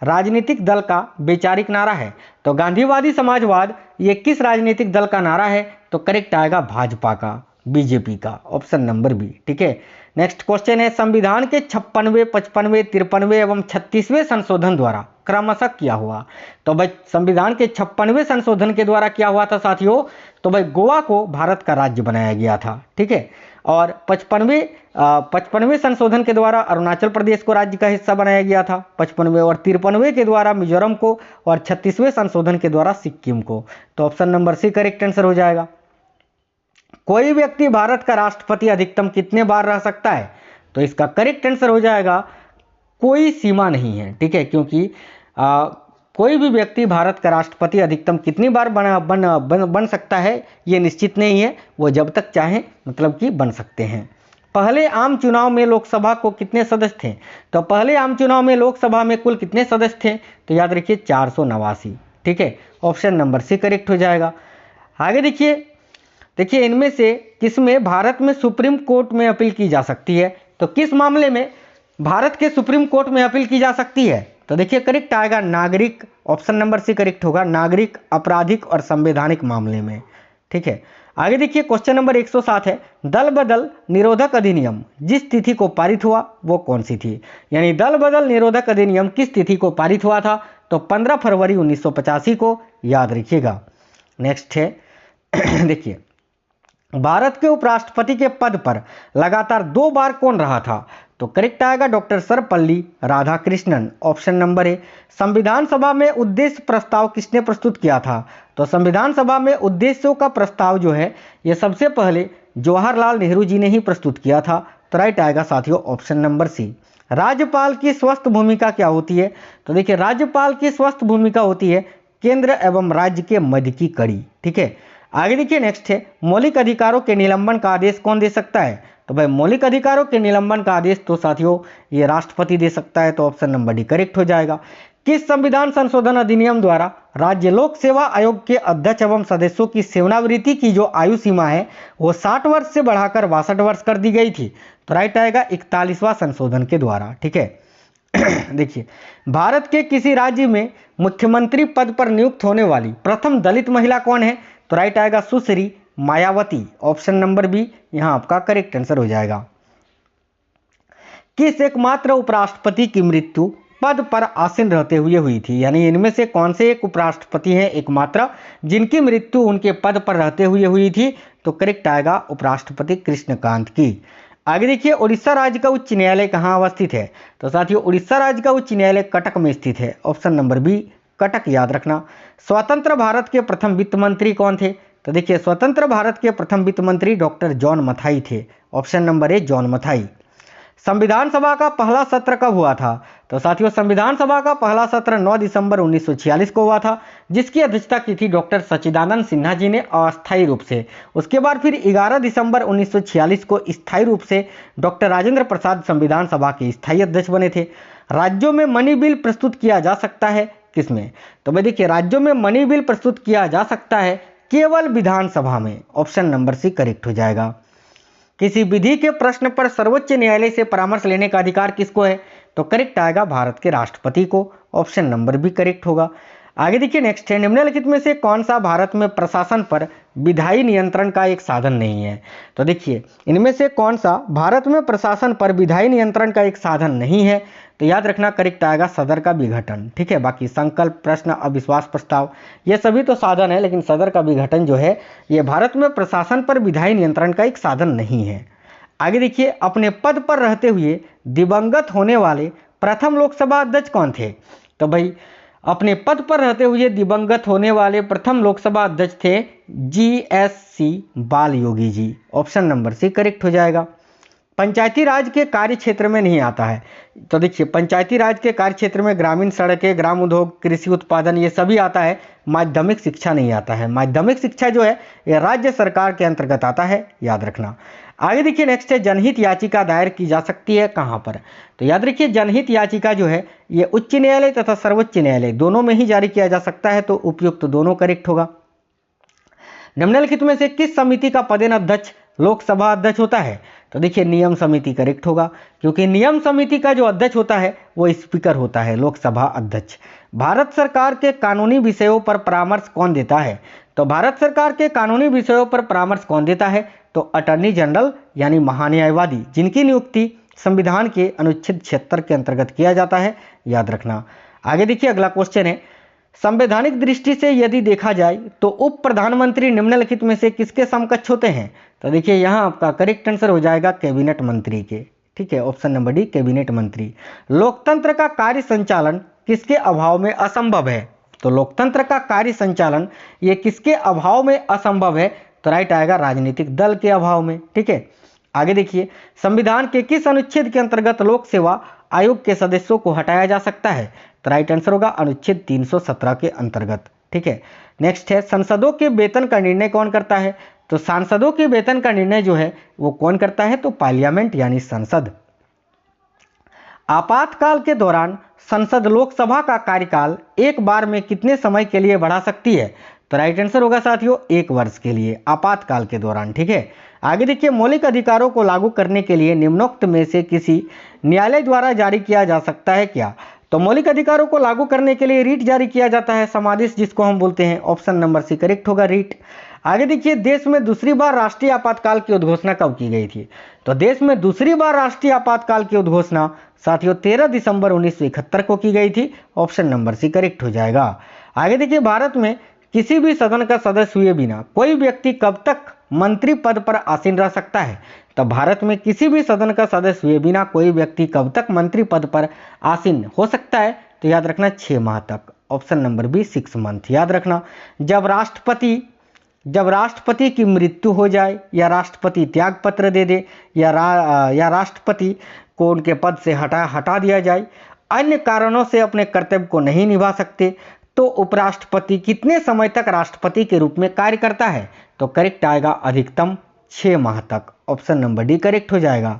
राजनीतिक दल का वैचारिक नारा है? तो गांधीवादी समाजवाद ये किस राजनीतिक दल का नारा है? तो करेक्ट आएगा भाजपा का, बीजेपी का, ऑप्शन नंबर बी। ठीक है, नेक्स्ट क्वेश्चन है, संविधान के 56वें, 55वें, 53वें एवं 36वें संशोधन द्वारा क्रमशः किया हुआ? तो भाई संविधान के 56वें संशोधन के द्वारा क्या हुआ था साथियों? तो भाई गोवा को भारत का राज्य बनाया गया था। ठीक है, और 55वें संशोधन के द्वारा अरुणाचल प्रदेश को राज्य का हिस्सा बनाया गया था 55वें, और 53वें के द्वारा मिजोरम को, और 36वें संशोधन के द्वारा सिक्किम को। तो option number C correct answer हो जाएगा। कोई व्यक्ति भारत का राष्ट्रपति अधिकतम कितने बार रह सकता है? तो इसका करेक्ट आंसर हो जाएगा कोई सीमा नहीं है। ठीक है, क्योंकि कोई भी व्यक्ति भारत का राष्ट्रपति अधिकतम कितनी बार बन सकता है ये निश्चित नहीं है, वो जब तक चाहे मतलब कि बन सकते हैं। पहले आम चुनाव में लोकसभा को कितने सदस्य थे? तो पहले आम चुनाव में लोकसभा में कुल कितने सदस्य थे? तो याद रखिए 489। ठीक है, ऑप्शन नंबर सी करेक्ट हो जाएगा। आगे देखिए इनमें से किसमें भारत में सुप्रीम कोर्ट में अपील की जा सकती है? तो किस मामले में भारत के सुप्रीम कोर्ट में अपील की जा सकती है? तो देखिए करेक्ट आएगा नागरिक, ऑप्शन नंबर सी करेक्ट होगा, नागरिक, आपराधिक और संवैधानिक मामले में। ठीक है, आगे देखिए क्वेश्चन नंबर 107 है, दल बदल निरोधक अधिनियम जिस तिथि को पारित हुआ वो कौन सी थी? यानी दल बदल निरोधक अधिनियम किस तिथि को पारित हुआ था? तो 15 फरवरी 1985 को, याद रखिएगा। नेक्स्ट है देखिए, भारत के उपराष्ट्रपति के पद पर लगातार 2 बार कौन रहा था? तो करेक्ट आएगा doctor Sarvepalli Radhakrishnan, option number ए। संविधान सभा में उद्देश्य प्रस्ताव किसने प्रस्तुत किया था? तो संविधान सभा में उद्देश्यों का प्रस्ताव जो है ये सबसे पहले जवाहरलाल नेहरू जी ने ही प्रस्तुत किया था। तो राइट आएगा साथियों ऑप्शन नंबर सी। राज्यपाल की स्वस्थ भूमिका क्या होती है? तो देखिए राज्यपाल की स्वस्थ भूमिका होती है केंद्र एवं राज्य के मध्य की कड़ी। ठीक है, आगे देखिए नेक्स्ट है, मौलिक अधिकारों के निलंबन का आदेश कौन दे सकता है? तो भाई मौलिक अधिकारों के निलंबन का आदेश तो साथियों ये राष्ट्रपति दे सकता है। तो ऑप्शन नंबर डी करेक्ट हो जाएगा। किस संविधान संशोधन अधिनियम द्वारा राज्य लोक सेवा आयोग के अध्यक्ष एवं सदस्यों की सेवानिवृत्ति की जो आयु सीमा है वो 60 वर्ष से बढ़ाकर 62 वर्ष कर दी गई थी? तो राइट आएगा 41वां संशोधन के द्वारा। ठीक है देखिए, भारत के किसी राज्य में मुख्यमंत्री पद पर नियुक्त होने वाली प्रथम दलित महिला कौन है? तो राइट आएगा सुश्री मायावती, ऑप्शन नंबर बी यहां आपका करेक्ट आंसर हो जाएगा। किस एकमात्र उपराष्ट्रपति की मृत्यु पद पर आसीन रहते हुए हुई थी? यानी इनमें से कौन से एक उपराष्ट्रपति हैं एकमात्र जिनकी मृत्यु उनके पद पर रहते हुए हुई थी? तो करेक्ट आएगा उपराष्ट्रपति कृष्णकांत की। आगे देखिए, उड़ीसा राज्य का उच्च न्यायालय कहाँ अवस्थित है? तो साथियों उड़ीसा राज्य का उच्च न्यायालय कटक में स्थित है, ऑप्शन नंबर बी कटक, याद रखना। स्वतंत्र भारत के प्रथम वित्त मंत्री कौन थे? तो देखिए स्वतंत्र भारत के प्रथम वित्त मंत्री डॉक्टर जॉन मथाई थे, ऑप्शन नंबर ए जॉन मथाई। संविधान सभा का पहला सत्र कब हुआ था? तो साथियों संविधान सभा का पहला सत्र 9 दिसंबर 1946 को हुआ था, जिसकी अध्यक्षता की थी डॉक्टर सच्चिदानंद सिन्हा जी ने अस्थायी रूप से। उसके बाद फिर 11 दिसंबर 1946 को स्थायी रूप से डॉक्टर राजेंद्र प्रसाद संविधान सभा के स्थायी अध्यक्ष बने थे। राज्यों में मनी बिल प्रस्तुत किया जा सकता है किसमें? तो भाई देखिए राज्यों में मनी बिल प्रस्तुत किया जा सकता है केवल विधानसभा में, ऑप्शन नंबर सी करेक्ट हो जाएगा। किसी विधि के प्रश्न पर सर्वोच्च न्यायालय से परामर्श लेने का अधिकार किसको है? तो करेक्ट आएगा भारत के राष्ट्रपति को, ऑप्शन नंबर बी करेक्ट होगा। आगे देखिए नेक्स्ट है, निम्नलिखित में से कौन सा भारत में प्रशासन पर विधायी नियंत्रण का एक साधन नहीं है? तो देखिए इनमें से कौन सा भारत में प्रशासन पर विधायी नियंत्रण का एक साधन नहीं है? तो याद रखना करेक्ट आएगा सदर का विघटन। ठीक है, बाकी संकल्प, प्रश्न, अविश्वास प्रस्ताव ये सभी तो साधन है, लेकिन सदर का विघटन जो है ये भारत में प्रशासन पर विधायी नियंत्रण का एक साधन नहीं है। आगे देखिए, अपने पद पर रहते हुए दिवंगत होने वाले प्रथम लोकसभा अध्यक्ष कौन थे? तो भाई अपने पद पर रहते हुए दिवंगत होने वाले प्रथम लोकसभा अध्यक्ष थे GSC बाल Yogi ji, option number C correct हो जाएगा। पंचायती राज के कार्य क्षेत्र में नहीं आता है। तो देखिए पंचायती राज के कार्य क्षेत्र में ग्रामीण सड़कें, ग्राम उद्योग, कृषि उत्पादन ये सभी आता है, माध्यमिक शिक्षा नहीं आता है। माध्यमिक शिक्षा जो है ये राज्य सरकार के अंतर्गत आता है, याद रखना। आगे देखिए नेक्स्ट है, जनहित याचिका दायर की जा सकती है कहाँ पर? तो याद रखिए जनहित याचिका जो है ये उच्च न्यायालय तथा सर्वोच्च न्यायालय दोनों में ही जारी किया जा सकता है, तो उपयुक्त दोनों करेक्ट होगा। निम्नलिखित में से किस समिति का पदेन अध्यक्ष लोकसभा अध्यक्ष होता है? तो देखिए नियम समिति करेक्ट होगा, क्योंकि नियम समिति का जो अध्यक्ष होता है वो स्पीकर होता है, लोकसभा अध्यक्ष। भारत सरकार के कानूनी विषयों पर परामर्श कौन देता है? तो भारत सरकार के कानूनी विषयों पर परामर्श कौन देता है? तो अटॉर्नी जनरल यानी महान्यायवादी, जिनकी नियुक्ति संविधान के अनुच्छेद 76 के अंतर्गत किया जाता है, याद रखना। आगे देखिए अगला क्वेश्चन है, संवैधानिक दृष्टि से यदि देखा जाए तो उप प्रधानमंत्री निम्नलिखित में से किसके समकक्ष होते हैं? तो देखिए यहाँ आपका करेक्ट आंसर हो जाएगा कैबिनेट मंत्री के, ठीक है, ऑप्शन नंबर डी कैबिनेट मंत्री। लोकतंत्र का कार्य संचालन किसके अभाव में असंभव है? तो लोकतंत्र का कार्य संचालन ये किसके अभाव में असंभव है? तो राइट आएगा राजनीतिक दल के अभाव में, ठीक है। आगे देखिए संविधान के किस अनुच्छेद के अंतर्गत लोक सेवा आयोग के सदस्यों को हटाया जा सकता है? तो राइट आंसर होगा अनुच्छेद 317 के अंतर्गत, ठीक है। नेक्स्ट है, सांसदों के वेतन का निर्णय कौन करता है? तो सांसदों के वेतन का निर्णय जो है वो कौन करता है? तो पार्लियामेंट यानी संसद। आपातकाल के दौरान संसद लोकसभा का कार्यकाल एक बार में कितने समय के लिए बढ़ा सकती है? तो राइट आंसर होगा साथियों 1 वर्ष के लिए, आपातकाल के दौरान, ठीक है। आगे देखिए मौलिक अधिकारों को लागू करने के लिए निम्नोक्त में से किसी न्यायालय द्वारा जारी किया जा सकता है क्या? तो मौलिक अधिकारों को लागू करने के लिए रीट जारी किया जाता है, समादेश जिसको हम बोलते हैं, ऑप्शन नंबर सी करेक्ट होगा रीट। आगे देखिए देश में दूसरी बार राष्ट्रीय आपातकाल की उद्घोषणा कब की गई थी? तो देश में दूसरी बार राष्ट्रीय आपातकाल की उद्घोषणा साथियों 13 दिसंबर 1971 को की गई थी, ऑप्शन नंबर सी करेक्ट हो जाएगा। आगे देखिए भारत में किसी भी सदन का सदस्य हुए बिना कोई व्यक्ति कब तक मंत्री पद पर आसीन रह सकता है? तो भारत में किसी भी सदन का सदस्य हुए बिना कोई व्यक्ति कब तक मंत्री पद पर आसीन हो सकता है? तो याद रखना 6 माह तक, ऑप्शन नंबर बी 6 मंथ, याद रखना। जब राष्ट्रपति की मृत्यु हो जाए या राष्ट्रपति त्याग पत्र दे दे या राष्ट्रपति को उनके पद से हटा दिया जाए, अन्य कारणों से अपने कर्तव्य को नहीं निभा सकते, तो उपराष्ट्रपति कितने समय तक राष्ट्रपति के रूप में कार्य करता है? तो करेक्ट आएगा अधिकतम 6 माह तक, ऑप्शन नंबर डी करेक्ट हो जाएगा।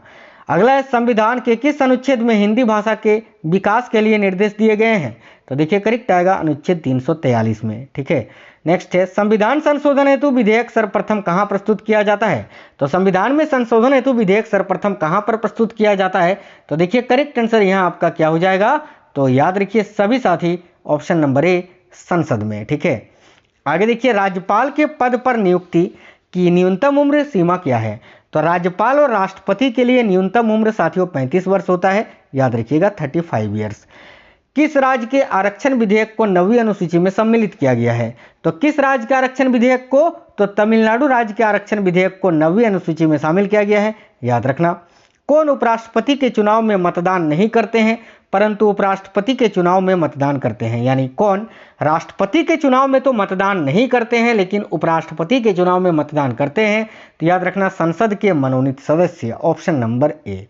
अगला है, संविधान के किस अनुच्छेद में हिंदी भाषा के विकास के लिए निर्देश दिए गए हैं? तो देखिए करेक्ट आएगा अनुच्छेद 343 में, ठीक है। नेक्स्ट है, संविधान संशोधन हेतु विधेयक सर्वप्रथम कहाँ प्रस्तुत किया जाता है? तो संविधान में संशोधन हेतु विधेयक सर्वप्रथम कहाँ पर प्रस्तुत किया जाता है? तो देखिए करेक्ट आंसर यहाँ आपका क्या हो जाएगा? तो याद रखिए सभी साथी ऑप्शन नंबर ए संसद में, ठीक है। आगे देखिए राज्यपाल के पद पर नियुक्ति की न्यूनतम उम्र सीमा क्या है? तो राज्यपाल और राष्ट्रपति के लिए न्यूनतम उम्र साथियों 35 वर्ष होता है, याद रखिएगा 35 ईयर्स। किस राज्य के आरक्षण विधेयक को 9वीं अनुसूची में सम्मिलित किया गया है? तो किस राज्य के आरक्षण विधेयक को? तो तमिलनाडु राज्य के आरक्षण विधेयक को 9वीं अनुसूची में शामिल किया गया है, याद रखना। कौन उपराष्ट्रपति के चुनाव में मतदान नहीं करते हैं परंतु उपराष्ट्रपति के चुनाव में मतदान करते हैं? यानी कौन राष्ट्रपति के चुनाव में तो मतदान नहीं करते हैं लेकिन उपराष्ट्रपति के चुनाव में मतदान करते हैं? तो याद रखना संसद के मनोनीत सदस्य, ऑप्शन नंबर ए।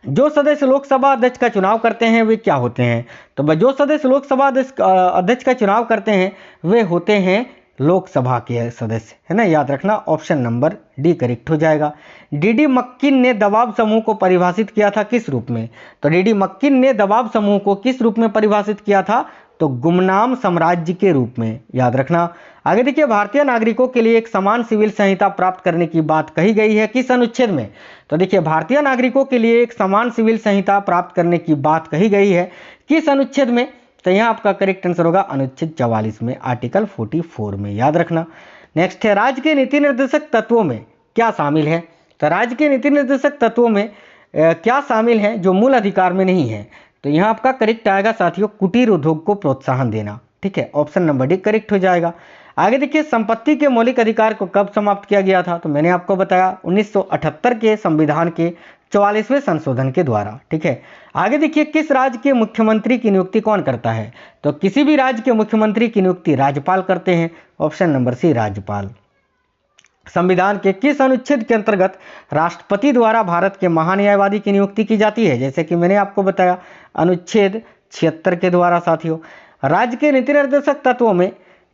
जो सदस्य लोकसभा अध्यक्ष का चुनाव करते हैं वे क्या होते हैं? तो जो सदस्य लोकसभा अध्यक्ष का चुनाव करते हैं वे होते हैं लोकसभा के सदस्य, है ना, याद रखना ऑप्शन नंबर डी करेक्ट हो जाएगा। डीडी मक्किन ने दबाव समूह को परिभाषित किया था किस रूप में? तो डीडी मक्किन ने दबाव समूह को किस रूप में परिभाषित किया था? तो गुमनाम साम्राज्य के रूप में, याद रखना। आगे देखिए भारतीय नागरिकों के लिए एक समान सिविल संहिता प्राप्त करने की बात कही गई है किस अनुच्छेद में? तो देखिए भारतीय नागरिकों के लिए एक समान सिविल संहिता प्राप्त करने की बात कही गई है किस अनुच्छेद में? तो यहाँ आपका करेक्ट आंसर होगा अनुच्छेद 44 में, आर्टिकल 44 में, याद रखना। नेक्स्ट है, राज्य के नीति निर्देशक तत्वों में क्या शामिल है? तो राज्य के नीति निर्देशक तत्वों में क्या शामिल है जो मूल अधिकार में नहीं है? तो यहाँ आपका करेक्ट आएगा साथियों कुटीर उद्योग को प्रोत्साहन देना, ठीक है, ऑप्शन नंबर डी करेक्ट हो जाएगा। आगे देखिए संपत्ति के मौलिक अधिकार को कब समाप्त किया गया था? तो मैंने आपको बताया 1978 के संविधान के 44वें संशोधन के द्वारा, ठीक है। आगे देखिए किस राज्य के मुख्यमंत्री की नियुक्ति कौन करता है? तो किसी भी राज्य के मुख्यमंत्री की नियुक्ति राज्यपाल करते हैं, ऑप्शन नंबर सी राज्यपाल। संविधान के किस अनुच्छेद के अंतर्गत राष्ट्रपति द्वारा भारत के महान्यायवादी की नियुक्ति की जाती है? जैसे कि मैंने आपको बताया, अनुच्छेद 76 के द्वारा। साथियों, राज्य के नीति निर्देशक तत्वों में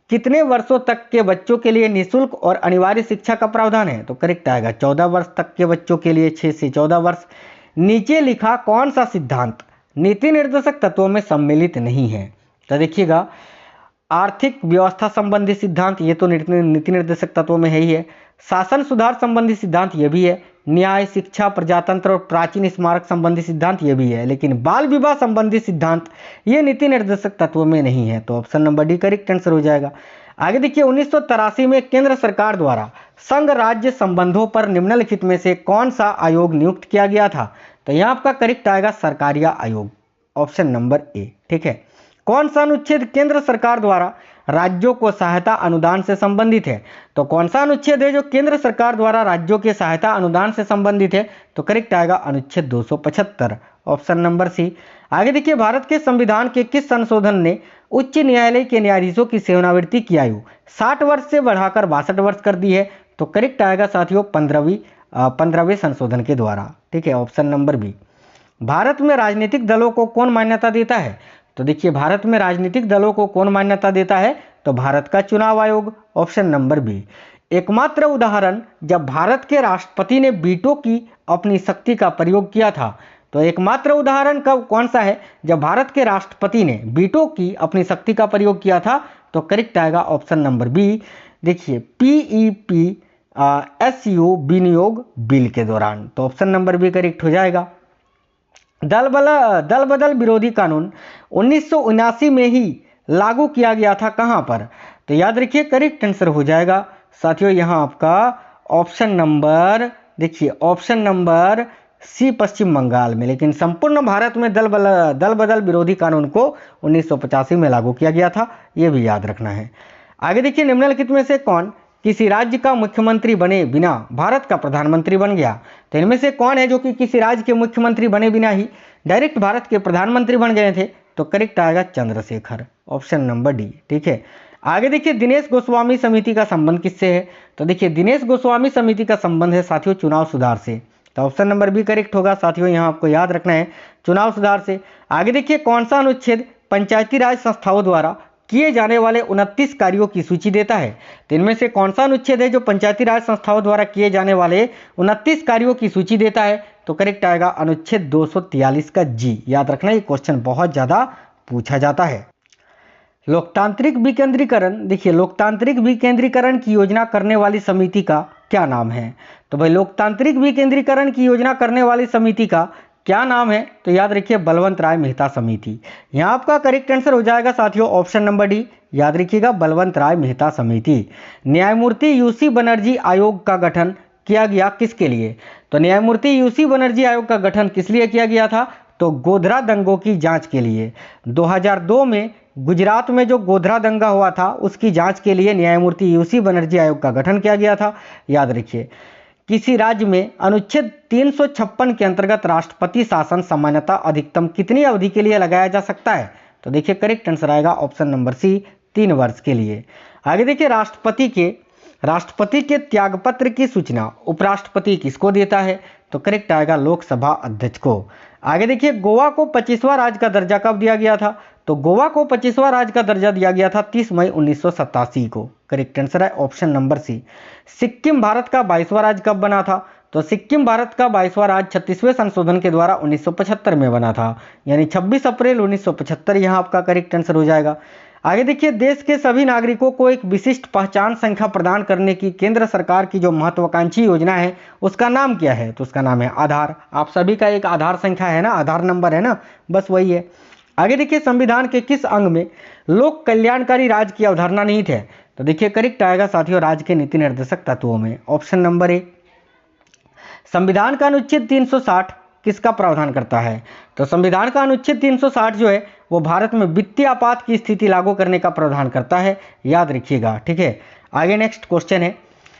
कितने वर्षों तक के बच्चों के लिए निःशुल्क और अनिवार्य शिक्षा का प्रावधान है? तो करेक्ट आएगा 14 वर्ष तक के बच्चों के लिए 6 से 14 वर्ष। नीचे लिखा कौन सा सिद्धांत नीति निर्देशक तत्वों में सम्मिलित नहीं है? तो देखिएगा, आर्थिक व्यवस्था संबंधी सिद्धांत, ये तो नीति निर्देशक तत्वों में है ही है। शासन सुधार संबंधी सिद्धांत, ये भी है। न्याय, शिक्षा, प्रजातंत्र और प्राचीन स्मारक संबंधी सिद्धांत, ये भी है। लेकिन बाल विवाह संबंधी सिद्धांत ये नीति निर्देशक तत्वों में नहीं है। तो option number D correct answer हो जाएगा। आगे देखिए, 1983 में केंद्र सरकार द्वारा संघ राज्य संबंधों पर निम्नलिखित में से कौन सा आयोग नियुक्त किया गया था? तो यहाँ आपका करेक्ट आएगा सरकारिया आयोग, ऑप्शन नंबर ए। ठीक है। कौन सा अनुच्छेद केंद्र सरकार द्वारा राज्यों को सहायता अनुदान से संबंधित है? तो कौन सा अनुच्छेद है जो केंद्र सरकार द्वारा राज्यों के सहायता अनुदान से संबंधित है? तो करेक्ट आएगा अनुच्छेद 275, ऑप्शन नंबर सी। आगे देखिए, भारत के संविधान के किस संशोधन ने उच्च न्यायालय के न्यायाधीशों की सेवानिवृत्ति की आयु 60 वर्ष से बढ़ाकर 62 वर्ष कर दी है? तो करेक्ट आएगा साथियों 15वें संशोधन के द्वारा। ठीक है, ऑप्शन नंबर बी। भारत में राजनीतिक दलों को कौन मान्यता देता है? तो देखिए, भारत में राजनीतिक दलों को कौन मान्यता देता है? तो भारत का चुनाव आयोग, ऑप्शन नंबर बी। एकमात्र उदाहरण जब भारत के राष्ट्रपति ने वीटो की अपनी शक्ति का प्रयोग किया था, तो एकमात्र उदाहरण कब कौन सा है जब भारत के राष्ट्रपति ने वीटो की अपनी शक्ति का प्रयोग किया था? तो करेक्ट आएगा ऑप्शन नंबर बी। देखिए, PEPSU विनियोग बिल के दौरान। तो ऑप्शन नंबर बी करेक्ट हो जाएगा। दल बदल विरोधी कानून 1979 में ही लागू किया गया था, कहां पर? तो याद रखिए करेक्ट आंसर हो जाएगा साथियों यहां आपका ऑप्शन नंबर, देखिए ऑप्शन नंबर सी, पश्चिम बंगाल में। लेकिन संपूर्ण भारत में दल बदल विरोधी कानून को 1985 में लागू किया गया था, यह भी याद रखना है। आगे देखिए, निम्नलिखित में से कौन किसी राज्य का मुख्यमंत्री बने बिना भारत का प्रधानमंत्री बन गया? तो इनमें से कौन है जो कि किसी राज्य के मुख्यमंत्री बने बिना ही डायरेक्ट भारत के प्रधानमंत्री बन गए थे? तो करेक्ट आएगा चंद्रशेखर, ऑप्शन नंबर डी। ठीक है। आगे देखिए, दिनेश गोस्वामी समिति का संबंध किससे है? तो देखिए, दिनेश गोस्वामी समिति का संबंध है साथियों चुनाव सुधार से। तो ऑप्शन नंबर बी करेक्ट होगा साथियों, यहाँ आपको याद रखना है चुनाव सुधार से। आगे देखिए, कौन सा अनुच्छेद पंचायती राज संस्थाओं द्वारा किए जाने वाले 29 कार्यों की सूची देता है? तो इनमें से कौन सा अनुच्छेद है जो पंचायती राज संस्थाओं द्वारा किए जाने वाले 29 कार्यों की सूची देता है? तो करेक्ट आएगा अनुच्छेद 243 का जी। याद रखना, ये क्वेश्चन बहुत ज्यादा पूछा जाता है। लोकतांत्रिक विकेंद्रीकरण, देखिए लोकतांत्रिक विकेंद्रीकरण की योजना करने वाली समिति का क्या नाम है? तो भाई लोकतांत्रिक विकेंद्रीकरण की योजना करने वाली समिति का क्या नाम है? तो याद रखिए बलवंत राय मेहता समिति। यहाँ आपका करेक्ट आंसर हो जाएगा साथियों ऑप्शन नंबर डी। याद रखिएगा बलवंत राय मेहता समिति। न्यायमूर्ति यूसी बनर्जी आयोग का गठन किया गया किसके लिए? तो न्यायमूर्ति यूसी बनर्जी आयोग का गठन किस लिए किया गया था? तो गोधरा दंगों की जांच के लिए। 2002 में गुजरात में जो गोधरा दंगा हुआ था उसकी जांच के लिए न्यायमूर्ति यूसी बनर्जी आयोग का गठन किया गया था। याद रखिए, किसी राज्य में अनुच्छेद 356 के अंतर्गत राष्ट्रपति शासन सामान्यतः अधिकतम कितनी अवधि के लिए लगाया जा सकता है? तो देखिए करेक्ट आंसर आएगा ऑप्शन नंबर सी, 3 वर्ष के लिए। आगे देखिए, राष्ट्रपति के त्यागपत्र की सूचना उपराष्ट्रपति किसको देता है? तो करेक्ट आएगा लोकसभा अध्यक्ष को। आगे देखिए, गोवा को 25वां राज्य का दर्जा कब दिया गया था? तो गोवा को 25वां राज्य का दर्जा दिया गया था 30 मई 1987 को। करेक्ट आंसर है option number C. Sikkim Bharat का 22वां राज्य कब बना था? तो सिक्किम भारत का 22वां राज्य 36वें संशोधन के द्वारा 1975 में बना था, यानी 26 अप्रैल 1975 यहाँ आपका करेक्ट आंसर हो जाएगा। आगे देखिए, देश के सभी नागरिकों को एक विशिष्ट पहचान संख्या प्रदान करने की केंद्र सरकार की जो महत्वाकांक्षी योजना है उसका नाम क्या है? तो उसका नाम है आधार। आप सभी का एक आधार संख्या है ना, आधार नंबर है ना, बस वही है। आगे देखिए, संविधान के किस अंग में लोक कल्याणकारी राज्य की अवधारणा निहित है? तो देखिए करेक्ट आएगा साथियों राज्य के नीति निर्देशक तत्वों में, ऑप्शन नंबर ए। संविधान का अनुच्छेद 360 किसका प्रावधान करता है? तो संविधान का अनुच्छेद 360 जो है वो भारत में वित्तीय आपात की स्थिति लागू करने का प्रावधान करता है, याद रखिएगा। ठीक है। आगे नेक्स्ट क्वेश्चन है,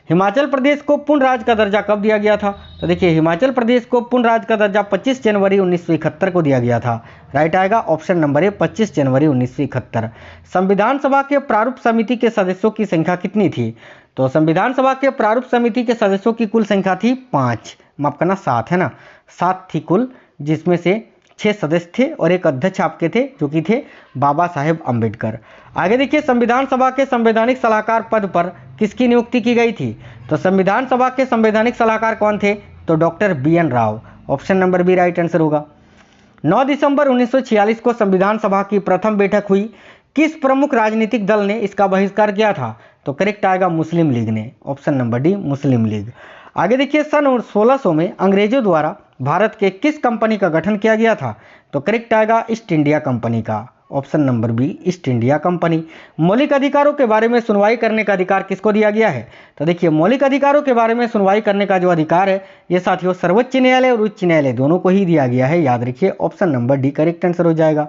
हिमाचल प्रदेश को पूर्ण राज्य का दर्जा कब दिया गया था? तो देखिए, हिमाचल प्रदेश को पूर्ण राज्य का दर्जा 25 जनवरी 1971 को दिया गया था। राइट आएगा ऑप्शन नंबर ए, 25 जनवरी 1971। संविधान सभा के प्रारूप समिति के सदस्यों की संख्या कितनी थी? तो संविधान सभा के प्रारूप समिति के सदस्यों की कुल संख्या थी 5, माफ करना 7 है ना, 7 थी कुल, जिसमें से 6 सदस्य थे और एक अध्यक्ष आपके थे जो कि थे बाबा साहेब अम्बेडकर। आगे देखिए, संविधान सभा के संवैधानिक सलाहकार पद पर किसकी नियुक्ति की गई थी? तो संविधान सभा के संवैधानिक सलाहकार कौन थे? तो doctor BN Rao. Option number B right answer होगा। 9 दिसंबर 1946 को संविधान सभा की प्रथम बैठक हुई। किस प्रमुख राजनीतिक दल ने इसका बहिष्कार किया था? तो करेक्ट आएगा मुस्लिम लीग ने। ऑप्शन नंबर डी मुस्लिम लीग। आगे देखिए, सन 1600 में अंग्रेजों द्वारा भारत के किस कंपनी का गठन किया गया था? तो करेक्ट आएगा ईस्ट इंडिया कंपनी का। Option number B East India Company. मौलिक अधिकारों के बारे में सुनवाई करने का अधिकार किसको दिया गया है? तो देखिए, मौलिक अधिकारों के बारे में सुनवाई करने का जो अधिकार है ये साथियों सर्वोच्च न्यायालय और उच्च न्यायालय दोनों को ही दिया गया है, याद रखिए। Option number D correct answer हो जाएगा।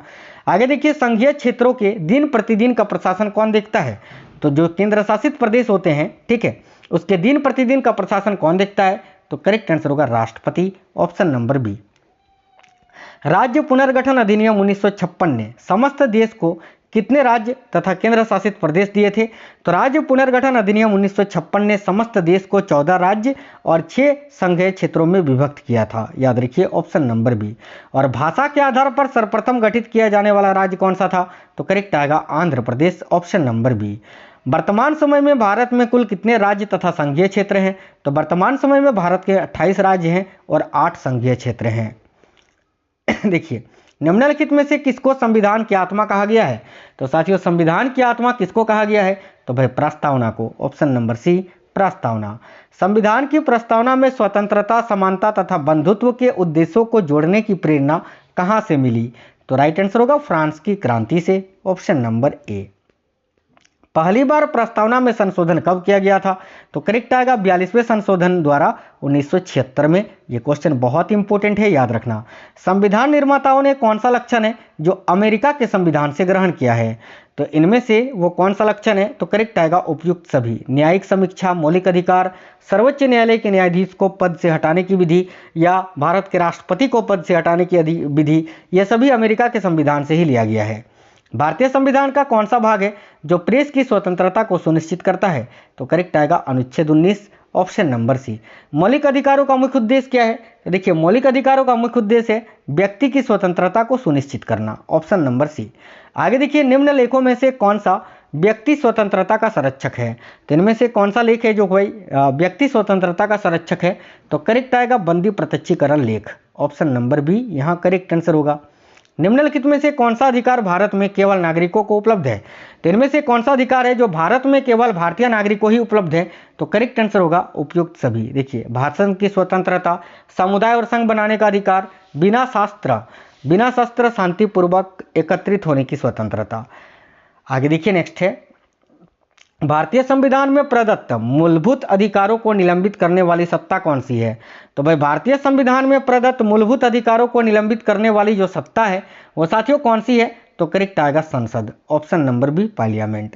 आगे देखिए, संघीय क्षेत्रों के दिन प्रतिदिन का प्रशासन कौन देखता है? तो जो केंद्र शासित प्रदेश होते हैं, ठीक है, उसके दिन प्रतिदिन का प्रशासन कौन देखता है? तो करेक्ट आंसर होगा राष्ट्रपति। Option number B. राज्य पुनर्गठन अधिनियम 1956 ने समस्त देश को कितने राज्य तथा केंद्र शासित प्रदेश दिए थे? तो राज्य पुनर्गठन अधिनियम 1956 ने समस्त देश को 14 राज्य और 6 संघीय क्षेत्रों में विभक्त किया था, याद रखिए। Option number B. और भाषा के आधार पर सर्वप्रथम गठित किया जाने वाला राज्य कौन सा था? तो करेक्ट आएगा Andhra Pradesh. Option number B. वर्तमान समय में भारत में कुल कितने राज्य तथा संघीय क्षेत्र हैं? तो वर्तमान समय में भारत के 28 राज्य हैं और 8 संघीय क्षेत्र हैं। देखिए, निम्नलिखित में से किसको संविधान की आत्मा कहा गया है? तो साथियों, संविधान की आत्मा किसको कहा गया है? तो भाई प्रस्तावना को। ऑप्शन नंबर सी प्रस्तावना। संविधान की प्रस्तावना में स्वतंत्रता, समानता तथा बंधुत्व के उद्देश्यों को जोड़ने की प्रेरणा कहां से मिली? तो राइट आंसर होगा फ्रांस की क्रांति से। ऑप्शन नंबर ए। पहली बार प्रस्तावना में संशोधन कब किया गया था? तो करेक्ट आएगा 42वें संशोधन द्वारा 1976 में। यह क्वेश्चन बहुत इंपॉर्टेंट है, याद रखना। संविधान निर्माताओं ने कौन सा लक्षण है जो अमेरिका के संविधान से ग्रहण किया है? तो इनमें से वो कौन सा लक्षण है? तो करेक्ट आएगा उपयुक्त सभी। न्यायिक समीक्षा, मौलिक अधिकार, सर्वोच्च न्यायालय के न्यायाधीश को पद से हटाने की विधि या भारत के राष्ट्रपति को पद से हटाने की विधि, यह सभी अमेरिका के संविधान से ही लिया गया है। भारतीय संविधान का कौन सा भाग है जो प्रेस की स्वतंत्रता को सुनिश्चित करता है? तो करेक्ट आएगा अनुच्छेद 19। Option number C. मौलिक अधिकारों का मुख्य उद्देश्य क्या है? तो देखिए, मौलिक अधिकारों का मुख्य उद्देश्य है व्यक्ति की स्वतंत्रता को सुनिश्चित करना। Option number C. आगे देखिए, निम्न लेखों में से कौन सा व्यक्ति स्वतंत्रता का संरक्षक है? तो इनमें से कौन सा लेख है जो भाई व्यक्ति स्वतंत्रता का संरक्षक है? तो करेक्ट आएगा बंदी प्रत्यक्षीकरण लेख। ऑप्शन नंबर बी यहाँ करेक्ट आंसर होगा। निम्नलिखित में से कौन सा अधिकार भारत में केवल नागरिकों को उपलब्ध है? तो इनमें से कौन सा अधिकार है जो भारत में केवल भारतीय नागरिकों ही उपलब्ध है? तो करेक्ट आंसर होगा उपयुक्त सभी। देखिए, भाषण की स्वतंत्रता, समुदाय और संघ बनाने का अधिकार, बिना शस्त्र शांतिपूर्वक एकत्रित होने की स्वतंत्रता। आगे देखिए, नेक्स्ट है, भारतीय संविधान में प्रदत्त मूलभूत अधिकारों को निलंबित करने वाली सत्ता कौन सी है? तो भाई भारतीय संविधान में प्रदत्त मूलभूत अधिकारों को निलंबित करने वाली जो सत्ता है वो साथियों कौन सी है? तो करेक्ट आएगा संसद। Option number B parliament.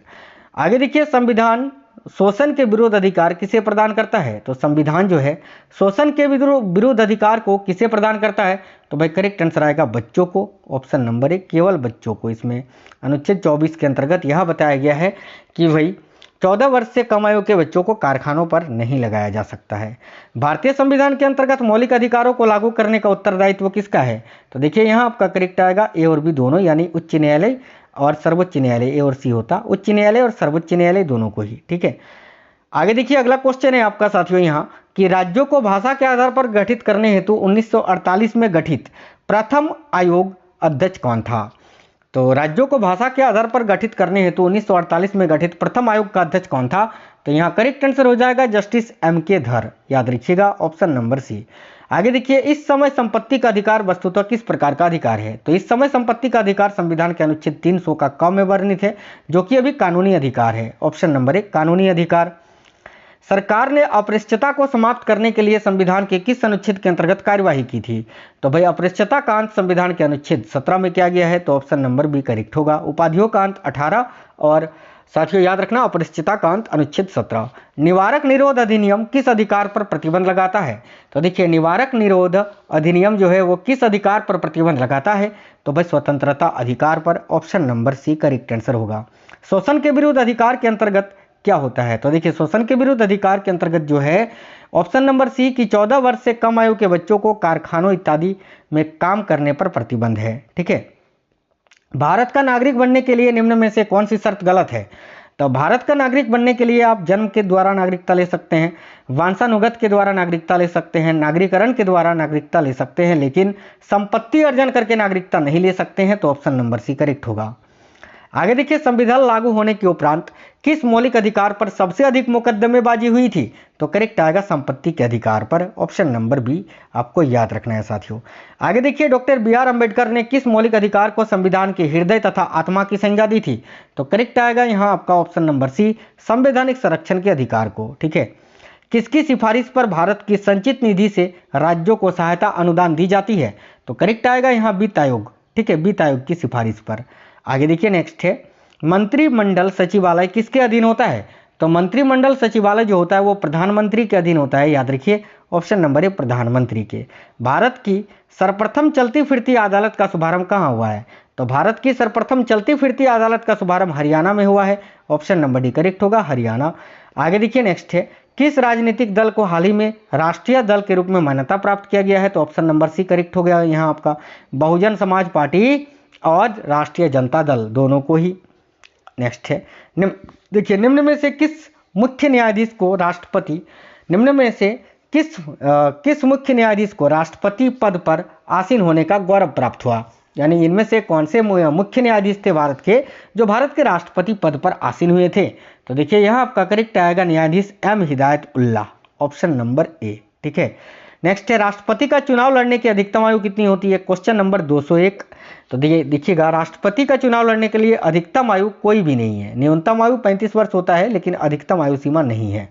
आगे देखिए, संविधान शोषण के विरुद्ध अधिकार किसे प्रदान करता है? तो संविधान जो है शोषण के विरुद्ध अधिकार को किसे प्रदान करता है? तो भाई करेक्ट आंसर आएगा बच्चों को। ऑप्शन नंबर ए केवल बच्चों को। इसमें अनुच्छेद 24 के अंतर्गत यह बताया गया है कि भाई 14 वर्ष से कम आयु के बच्चों को कारखानों पर नहीं लगाया जा सकता है। भारतीय संविधान के अंतर्गत मौलिक अधिकारों को लागू करने का उत्तरदायित्व किसका है? तो देखिए, यहाँ आपका करेक्ट आएगा ए और बी दोनों, यानी उच्च न्यायालय और सर्वोच्च न्यायालय। ए और सी होता उच्च न्यायालय और सर्वोच्च न्यायालय दोनों को ही। ठीक है, आगे देखिए, अगला क्वेश्चन है आपका साथियों यहाँ कि राज्यों को भाषा के आधार पर गठित करने हेतु 1948 में गठित प्रथम आयोग अध्यक्ष कौन था? तो राज्यों को भाषा के आधार पर गठित करने हेतु 1948 में गठित प्रथम आयोग का अध्यक्ष कौन था? तो यहाँ करेक्ट आंसर हो जाएगा जस्टिस M.K. धर। याद रखिएगा, ऑप्शन नंबर सी। आगे देखिए, इस समय संपत्ति का अधिकार वस्तुतः किस प्रकार का अधिकार है? तो इस समय संपत्ति का अधिकार संविधान के अनुच्छेद 300 का क में वर्णित है, जो कि अभी कानूनी अधिकार है। ऑप्शन नंबर 1 कानूनी अधिकार। सरकार ने अपृष्ठता को समाप्त करने के लिए संविधान के किस अनुच्छेद के अंतर्गत कार्यवाही की थी? तो भाई अपृष्ठता का अंत संविधान के अनुच्छेद 17 में किया गया है। तो ऑप्शन नंबर बी करेक्ट होगा। उपाधियों का अंत 18 और साथियों याद रखना अपृष्ठता का अंत अनुच्छेद 17। निवारक निरोध अधिनियम किस अधिकार पर प्रतिबंध लगाता है? तो देखिए, निवारक निरोध अधिनियम जो है वो किस अधिकार पर प्रतिबंध लगाता है? तो भाई स्वतंत्रता अधिकार पर। Option number C correct answer होगा। शोषण के विरुद्ध अधिकार के अंतर्गत क्या होता है? तो देखिए शोषण के विरुद्ध अधिकार के अंतर्गत जो है ऑप्शन नंबर सी कि 14 वर्ष से कम आयु के बच्चों को कारखानों इत्यादि में काम करने पर प्रतिबंध है। ठीक है। भारत का नागरिक बनने के लिए निम्न में से कौन सी शर्त गलत है? तो भारत का नागरिक बनने के लिए आप जन्म के द्वारा नागरिकता ले सकते हैं, वंशानुगत के द्वारा नागरिकता ले सकते हैं, नागरिकरण के द्वारा नागरिकता ले सकते हैं, लेकिन संपत्ति अर्जन करके नागरिकता नहीं ले सकते हैं। तो ऑप्शन नंबर सी करेक्ट होगा। आगे देखिए, संविधान लागू होने के उपरांत किस मौलिक अधिकार पर सबसे अधिक मुकदमेबाजी हुई थी? तो करेक्ट आएगा संपत्ति के अधिकार पर, ऑप्शन नंबर बी आपको याद रखना है साथियों। आगे देखिए, डॉक्टर बी.आर. अम्बेडकर ने किस मौलिक अधिकार को संविधान के हृदय तथा आत्मा की संज्ञा दी थी? तो करेक्ट आएगा यहाँ आपका ऑप्शन नंबर सी संवैधानिक संरक्षण के अधिकार को। ठीक है। किसकी सिफारिश पर भारत की संचित निधि से राज्यों को सहायता अनुदान दी जाती है? तो करेक्ट आएगा यहाँ वित्त आयोग। ठीक है, वित्त आयोग की सिफारिश पर। आगे देखिए नेक्स्ट है, मंत्रिमंडल सचिवालय किसके अधीन होता है? तो मंत्रिमंडल सचिवालय जो होता है वो प्रधानमंत्री के अधीन होता है, याद रखिए ऑप्शन नंबर ए प्रधानमंत्री के। भारत की सर्वप्रथम चलती फिरती अदालत का शुभारंभ कहाँ हुआ है? तो भारत की सर्वप्रथम चलती फिरती अदालत का शुभारंभ हरियाणा में हुआ है, ऑप्शन नंबर डी करेक्ट होगा, हरियाणा। आगे देखिए नेक्स्ट है, किस राजनीतिक दल को हाल ही में राष्ट्रीय दल के रूप में मान्यता प्राप्त किया गया है? तो ऑप्शन नंबर सी करेक्ट हो गया यहाँ आपका, बहुजन समाज पार्टी और राष्ट्रीय जनता दल दोनों को ही। नेक्स्ट है, देखिए निम्न में से किस मुख्य न्यायाधीश को राष्ट्रपति किस मुख्य न्यायाधीश को राष्ट्रपति पद पर आसीन होने का गौरव प्राप्त हुआ? यानी इनमें से कौन से मुख्य न्यायाधीश थे भारत के जो भारत के राष्ट्रपति पद पर आसीन हुए थे? तो देखिए यहाँ आपका करेक्ट आएगा न्यायाधीश M Hidayatullah, option number A. ठीक है। नेक्स्ट है, राष्ट्रपति का चुनाव लड़ने की अधिकतम आयु कितनी होती है? Question number 201। तो देखिएगा, राष्ट्रपति का चुनाव लड़ने के लिए अधिकतम आयु कोई भी नहीं है, न्यूनतम आयु 35 वर्ष होता है, लेकिन अधिकतम आयु सीमा नहीं है।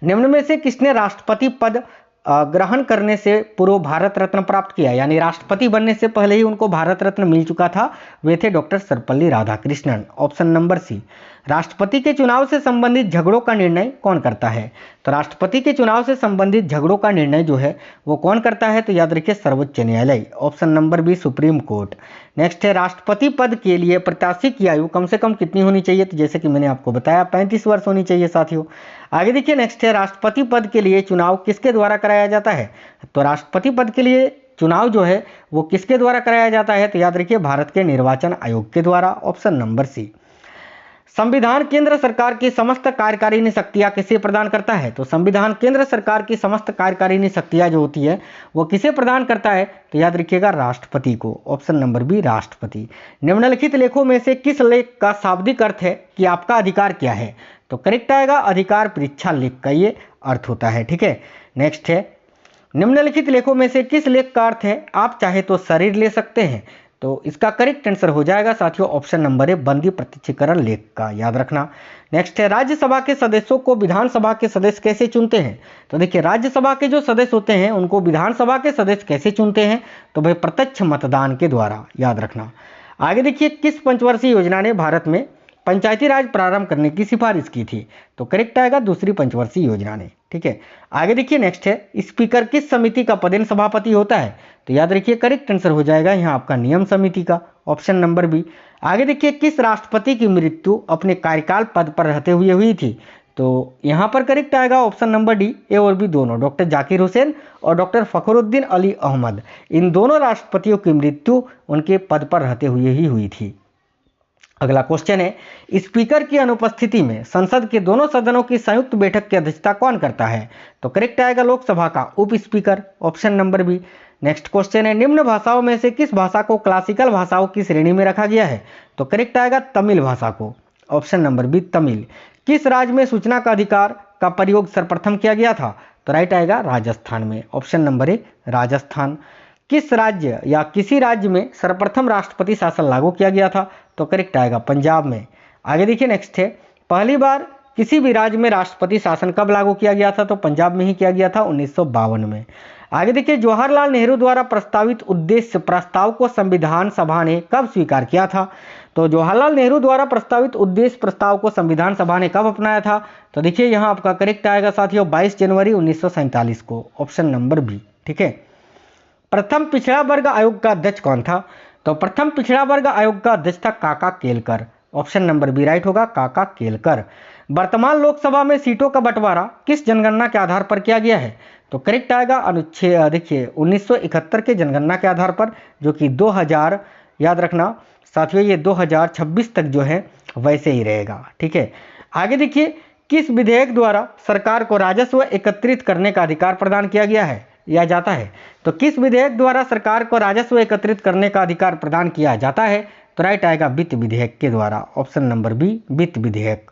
निम्न में से किसने राष्ट्रपति पद ग्रहण करने से पूर्व भारत रत्न प्राप्त किया? यानी राष्ट्रपति बनने से पहले ही उनको भारत रत्न मिल चुका था, वे थे doctor Sarvepalli Radhakrishnan, option number C. राष्ट्रपति के चुनाव से संबंधित झगड़ों का निर्णय कौन करता है? तो राष्ट्रपति के चुनाव से संबंधित झगड़ों का निर्णय जो है वो कौन करता है? तो याद रखिए सर्वोच्च न्यायालय, option number B supreme court. Next है, राष्ट्रपति पद के लिए प्रत्याशी की आयु कम से कम कितनी होनी चाहिए? तो जैसे कि मैंने आपको बताया 35 वर्ष होनी चाहिए साथियों। आगे देखिए नेक्स्ट है, राष्ट्रपति पद के लिए चुनाव किसके द्वारा कराया जाता है? तो राष्ट्रपति पद के लिए चुनाव जो है वो किसके द्वारा कराया जाता है? तो याद रखिए भारत के निर्वाचन आयोग के द्वारा, ऑप्शन नंबर सी। संविधान केंद्र सरकार की समस्त कार्यकारिणी शक्तियां किसे प्रदान करता है? तो संविधान केंद्र सरकार की समस्त कार्यकारिणी शक्तियां जो होती है वो किसे प्रदान करता है? तो याद रखिएगा राष्ट्रपति को, ऑप्शन नंबर बी राष्ट्रपति। निम्नलिखित लेखों में से किस लेख का शाब्दिक अर्थ है कि आपका अधिकार क्या है? तो करेक्ट आएगा अधिकार परीक्षा लेख का ये अर्थ होता है। ठीक है। नेक्स्ट है, निम्नलिखित लेखों में से किस लेख का अर्थ है आप चाहे तो शरीर ले सकते हैं? तो इसका करेक्ट आंसर हो जाएगा साथियों ऑप्शन नंबर ए बंदी प्रत्यक्षीकरण लेख का, याद रखना। नेक्स्ट है, राज्यसभा के सदस्यों को विधानसभा के सदस्य कैसे चुनते हैं? तो देखिए राज्यसभा के जो सदस्य होते हैं उनको विधानसभा के सदस्य कैसे चुनते हैं? तो भाई प्रत्यक्ष मतदान के द्वारा, याद रखना। आगे देखिए, किस पंचवर्षीय योजना ने भारत में पंचायती राज प्रारंभ करने की सिफारिश की थी? तो करेक्ट आएगा दूसरी पंचवर्षीय योजना ने। ठीक है। आगे देखिए नेक्स्ट है, स्पीकर किस समिति का पदेन सभापति होता है? तो याद रखिए करेक्ट आंसर हो जाएगा यहाँ आपका नियम समिति का, ऑप्शन नंबर बी। आगे देखिए, किस राष्ट्रपति की मृत्यु अपने कार्यकाल पद पर रहते हुए हुई थी? तो यहाँ पर करेक्ट आएगा ऑप्शन नंबर डी, ए और बी दोनों, डॉक्टर जाकिर हुसैन और डॉक्टर फखरुद्दीन अली अहमद, इन दोनों राष्ट्रपतियों की मृत्यु उनके पद पर रहते हुए ही हुई थी। अगला क्वेश्चन है, स्पीकर की अनुपस्थिति में संसद के दोनों सदनों की संयुक्त बैठक की अध्यक्षता कौन करता है? तो करेक्ट आएगा लोकसभा का उप speaker, option number B. Next question है, निम्न भाषाओं में से किस भाषा को क्लासिकल भाषाओं की श्रेणी में रखा गया है? तो करेक्ट आएगा तमिल भाषा को, ऑप्शन नंबर बी तमिल। किस राज्य में सूचना का अधिकार का प्रयोग सर्वप्रथम किया गया था? तो राइट आएगा राजस्थान में, ऑप्शन नंबर ए राजस्थान। किस राज्य या किसी राज्य में सर्वप्रथम राष्ट्रपति शासन लागू किया गया था? तो करेक्ट आएगा पंजाब में। आगे देखिए नेक्स्ट है, पहली बार किसी भी राज्य में राष्ट्रपति शासन कब लागू किया गया था? तो पंजाब में ही किया गया था 1952 में। आगे देखिए, जवाहरलाल नेहरू द्वारा प्रस्तावित उद्देश्य प्रस्ताव को संविधान सभा ने कब स्वीकार किया था? तो जवाहरलाल नेहरू द्वारा प्रस्तावित उद्देश्य प्रस्ताव को संविधान सभा ने कब अपनाया था? तो देखिए यहाँ आपका करेक्ट आएगा साथियों 22 जनवरी 1947 को, ऑप्शन नंबर बी। ठीक है। प्रथम पिछड़ा वर्ग आयोग का अध्यक्ष कौन था? तो प्रथम पिछड़ा वर्ग आयोग का अध्यक्ष था Kaka Kelkar, option number B right होगा, काका केलकर। वर्तमान लोकसभा में सीटों का बंटवारा किस जनगणना के आधार पर किया गया है? तो करेक्ट आएगा अनुच्छेद देखिए 1971 के जनगणना के आधार पर, जो कि 2000 याद रखना साथियों, ये 2026 तक जो है वैसे ही रहेगा। ठीक है, आगे देखिए, किस विधेयक द्वारा सरकार को राजस्व एकत्रित करने का अधिकार प्रदान किया गया है या जाता है? तो किस विधेयक द्वारा सरकार को राजस्व एकत्रित करने का अधिकार प्रदान किया जाता है? तो राइट आएगा वित्त विधेयक के द्वारा, ऑप्शन नंबर बी वित्त विधेयक।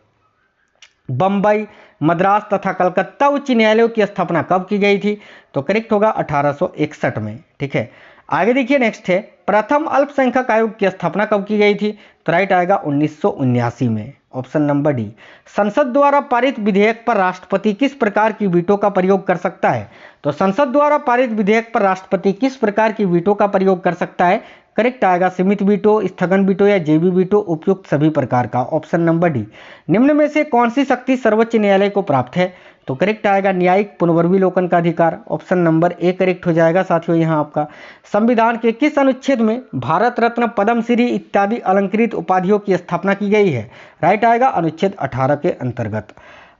बंबई, मद्रास तथा कलकत्ता उच्च न्यायालयों की स्थापना कब की गई थी? तो करेक्ट होगा 1861 में। ठीक है, आगे देखिए नेक्स्ट है, प्रथम अल्पसंख्यक आयोग की स्थापना कब की गई थी? तो राइट आएगा 1979 में, ऑप्शन नंबर डी। संसद द्वारा पारित विधेयक पर राष्ट्रपति किस प्रकार की वीटो का प्रयोग कर सकता है? तो संसद द्वारा पारित विधेयक पर राष्ट्रपति किस प्रकार की वीटो का प्रयोग कर सकता है? करेक्ट आएगा सीमित वीटो, स्थगन वीटो या जेबी वीटो, उपयुक्त सभी प्रकार का, ऑप्शन नंबर डी। निम्न में से कौन सी शक्ति सर्वोच्च न्यायालय को प्राप्त है? तो करेक्ट आएगा न्यायिक पुनर्विलोकन का अधिकार, ऑप्शन नंबर ए करेक्ट हो जाएगा साथियों यहाँ आपका। संविधान के किस अनुच्छेद में भारत रत्न, पद्मश्री इत्यादि अलंकृत उपाधियों की स्थापना की गई है? राइट आएगा अनुच्छेद 18 के अंतर्गत।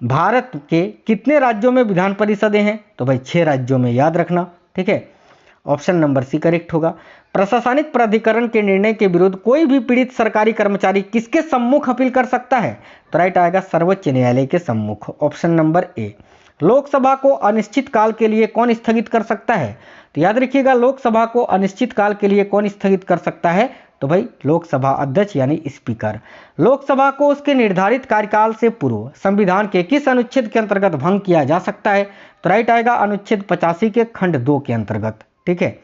भारत के कितने राज्यों में विधान परिषदें हैं? तो भाई 6 राज्यों में, याद रखना। ठीक है, ऑप्शन नंबर सी करेक्ट होगा। प्रशासनिक प्राधिकरण के निर्णय के विरुद्ध कोई भी पीड़ित सरकारी कर्मचारी किसके सम्मुख अपील कर सकता है? तो राइट आएगा सर्वोच्च न्यायालय के सम्मुख, ऑप्शन नंबर ए। लोकसभा को अनिश्चित काल के लिए कौन स्थगित कर सकता है? तो याद रखिएगा, लोकसभा को अनिश्चित काल के लिए कौन स्थगित कर सकता है? तो भाई लोकसभा अध्यक्ष यानी स्पीकर। लोकसभा को उसके निर्धारित कार्यकाल से पूर्व संविधान के किस अनुच्छेद के अंतर्गत भंग किया जा सकता है? तो राइट आएगा अनुच्छेद 85 के खंड 2 के अंतर्गत। ठीक है,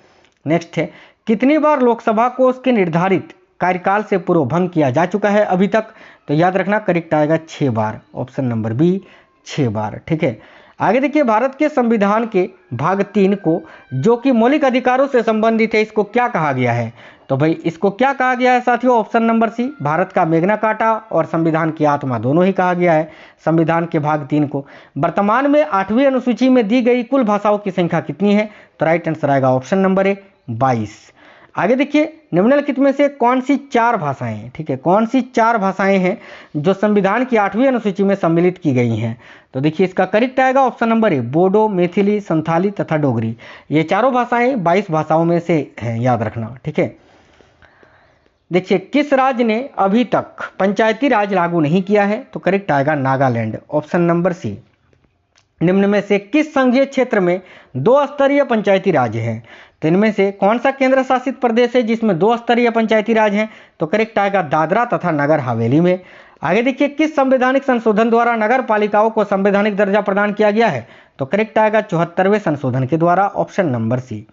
नेक्स्ट है, कितनी बार लोकसभा को उसके निर्धारित कार्यकाल से पूर्व भंग किया जा चुका है अभी तक? तो याद रखना करेक्ट आएगा 6 बार, ऑप्शन नंबर बी 6 बार। ठीक है, आगे देखिए, भारत के संविधान के भाग 3 को, जो कि मौलिक अधिकारों से संबंधित है, इसको क्या कहा गया है? तो भाई इसको क्या कहा गया है साथियों? ऑप्शन नंबर सी, भारत का मेग्ना कार्टा और संविधान की आत्मा दोनों ही कहा गया है संविधान के भाग 3 को। वर्तमान में 8वीं अनुसूची में दी गई कुल भाषाओं की संख्या कितनी है? तो राइट आंसर आएगा ऑप्शन नंबर ए 22। आगे देखिए, निम्नलिखित में से कौन सी 4 भाषाएं हैं? ठीक है, कौन सी 4 भाषाएं हैं जो संविधान की 8वीं अनुसूची में सम्मिलित की गई हैं? तो देखिए इसका करेक्ट आएगा ऑप्शन नंबर ए बोडो, मैथिली, संथाली तथा डोगरी। ये चारों भाषाएं 22 भाषाओं में से हैं, याद रखना। ठीक है, देखिए, किस राज्य ने अभी तक पंचायती राज लागू नहीं किया है? तो करेक्ट आएगा नागालैंड, ऑप्शन नंबर सी। निम्न में से किस संघीय क्षेत्र में 2 स्तरीय पंचायती राज है? तो इनमें से कौन सा केंद्र शासित प्रदेश है जिसमें 2 स्तरीय पंचायती राज हैं? तो करेक्ट आएगा दादरा तथा नगर हवेली में। आगे देखिए, किस संवैधानिक संशोधन द्वारा नगर पालिकाओं को संवैधानिक दर्जा प्रदान किया गया है? तो करेक्ट आएगा 74वें संशोधन के द्वारा, ऑप्शन नंबर सी।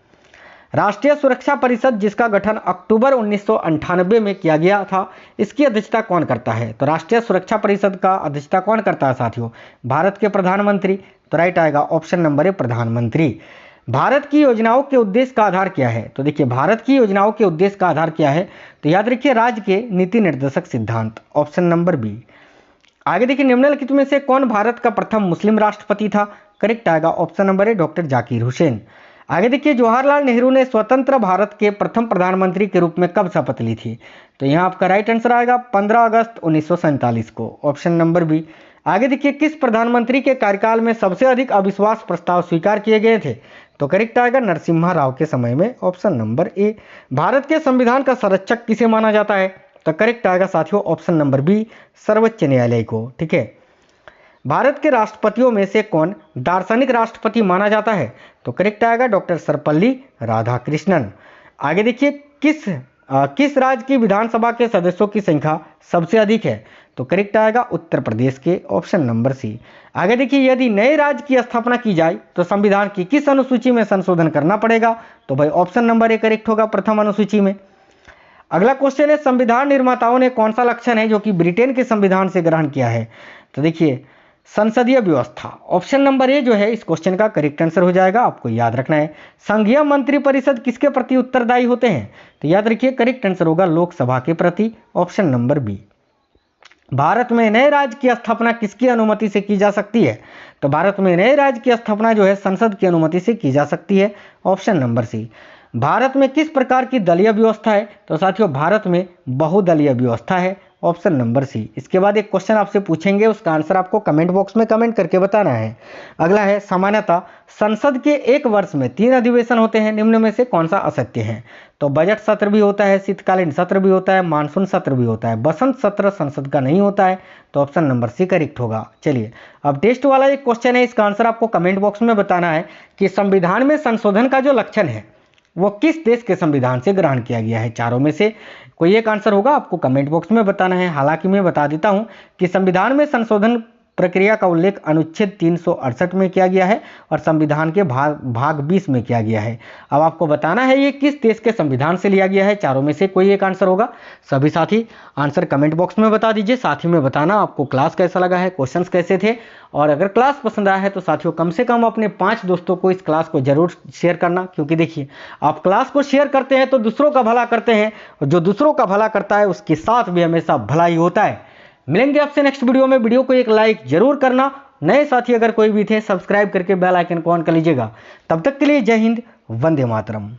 राष्ट्रीय सुरक्षा परिषद, जिसका गठन अक्टूबर 1998 में किया गया था, इसकी अध्यक्षता कौन करता है? तो राष्ट्रीय सुरक्षा परिषद का अध्यक्षता कौन करता है साथियों? भारत के प्रधानमंत्री। तो राइट आएगा ऑप्शन नंबर ए प्रधानमंत्री। भारत की योजनाओं के उद्देश्य का आधार क्या है? तो देखिए, भारत की योजनाओं के उद्देश्य का आधार क्या है? तो याद रखिए, राज्य के नीति निर्देशक सिद्धांत, ऑप्शन नंबर बी। आगे देखिए, निम्नलिखित में से कौन भारत का प्रथम मुस्लिम राष्ट्रपति था? करेक्ट आएगा ऑप्शन नंबर ए डॉक्टर जाकिर हुसैन। आगे देखिए, जवाहरलाल नेहरू ने स्वतंत्र भारत के प्रथम प्रधानमंत्री के रूप में कब शपथ ली थी? तो यहाँ आपका राइट आंसर आएगा 15 अगस्त 1947 को, ऑप्शन नंबर बी। आगे देखिए, किस प्रधानमंत्री के कार्यकाल में सबसे अधिक अविश्वास प्रस्ताव स्वीकार किए गए थे? तो करेक्ट आएगा नरसिम्हा राव के समय में, ऑप्शन नंबर ए। भारत के संविधान का संरक्षक किसे माना जाता है? तो करेक्ट आएगा साथियों ऑप्शन नंबर बी सर्वोच्च न्यायालय को। ठीक है, भारत के राष्ट्रपतियों में से कौन दार्शनिक राष्ट्रपति माना जाता है? तो करेक्ट आएगा डॉक्टर सर्वपल्ली राधाकृष्णन। आगे देखिए, किस राज्य की विधानसभा के सदस्यों की संख्या सबसे अधिक है? तो करेक्ट आएगा उत्तर प्रदेश के, ऑप्शन नंबर सी। आगे देखिए, यदि नए राज्य की स्थापना की जाए तो संविधान की किस अनुसूची में संशोधन करना पड़ेगा? तो भाई ऑप्शन नंबर ए करेक्ट होगा, प्रथम अनुसूची में। अगला क्वेश्चन है, संविधान निर्माताओं ने कौन सा लक्षण है जो कि ब्रिटेन के संविधान से ग्रहण किया है? तो देखिए, संसदीय व्यवस्था, ऑप्शन नंबर ए जो है इस क्वेश्चन का करेक्ट आंसर हो जाएगा, आपको याद रखना है। संघीय मंत्रिपरिषद किसके प्रति उत्तरदायी होते हैं? तो याद रखिए करेक्ट आंसर होगा लोकसभा के प्रति, ऑप्शन नंबर बी। भारत में नए राज्य की स्थापना किसकी अनुमति से की जा सकती है? तो भारत में नए राज्य की स्थापना जो है संसद की अनुमति से की जा सकती है, ऑप्शन नंबर सी। भारत में किस प्रकार की दलीय व्यवस्था है? तो साथियों, भारत में बहुदलीय व्यवस्था है, ऑप्शन नंबर सी। इसके बाद एक क्वेश्चन आपसे पूछेंगे, उसका आंसर आपको कमेंट बॉक्स में कमेंट करके बताना है। अगला है, सामान्यतः संसद के एक वर्ष में 3 अधिवेशन होते हैं, निम्न में से कौन सा असत्य है? तो बजट सत्र भी होता है, शीतकालीन सत्र भी होता है, मानसून सत्र भी होता है, बसंत सत्र संसद का नहीं होता है। तो ऑप्शन नंबर सी करेक्ट होगा। चलिए अब टेस्ट वाला एक क्वेश्चन है, इसका आंसर आपको कमेंट बॉक्स में बताना है कि संविधान में संशोधन का जो लक्षण है वो किस देश के संविधान से ग्रहण किया गया है? चारों में से कोई एक आंसर होगा, आपको कमेंट बॉक्स में बताना है। हालांकि मैं बता देता हूं कि संविधान में संशोधन प्रक्रिया का उल्लेख अनुच्छेद 368 में किया गया है और संविधान के भाग 20 में किया गया है। अब आपको बताना है ये किस देश के संविधान से लिया गया है। चारों में से कोई एक आंसर होगा। सभी साथी आंसर कमेंट बॉक्स में बता दीजिए। साथ ही में बताना आपको क्लास कैसा लगा है, क्वेश्चंस कैसे थे, और अगर क्लास पसंद आया है तो साथियों कम से कम अपने 5 दोस्तों को इस क्लास को जरूर शेयर करना, क्योंकि देखिए आप क्लास को शेयर करते हैं तो दूसरों का भला करते हैं, और जो दूसरों का भला करता है उसके साथ भी हमेशा भला ही होता है। मिलेंगे आपसे नेक्स्ट वीडियो में। वीडियो को एक लाइक जरूर करना। नए साथी अगर कोई भी थे सब्सक्राइब करके बेल आइकन को ऑन कर लीजिएगा। तब तक के लिए जय हिंद, वंदे मातरम।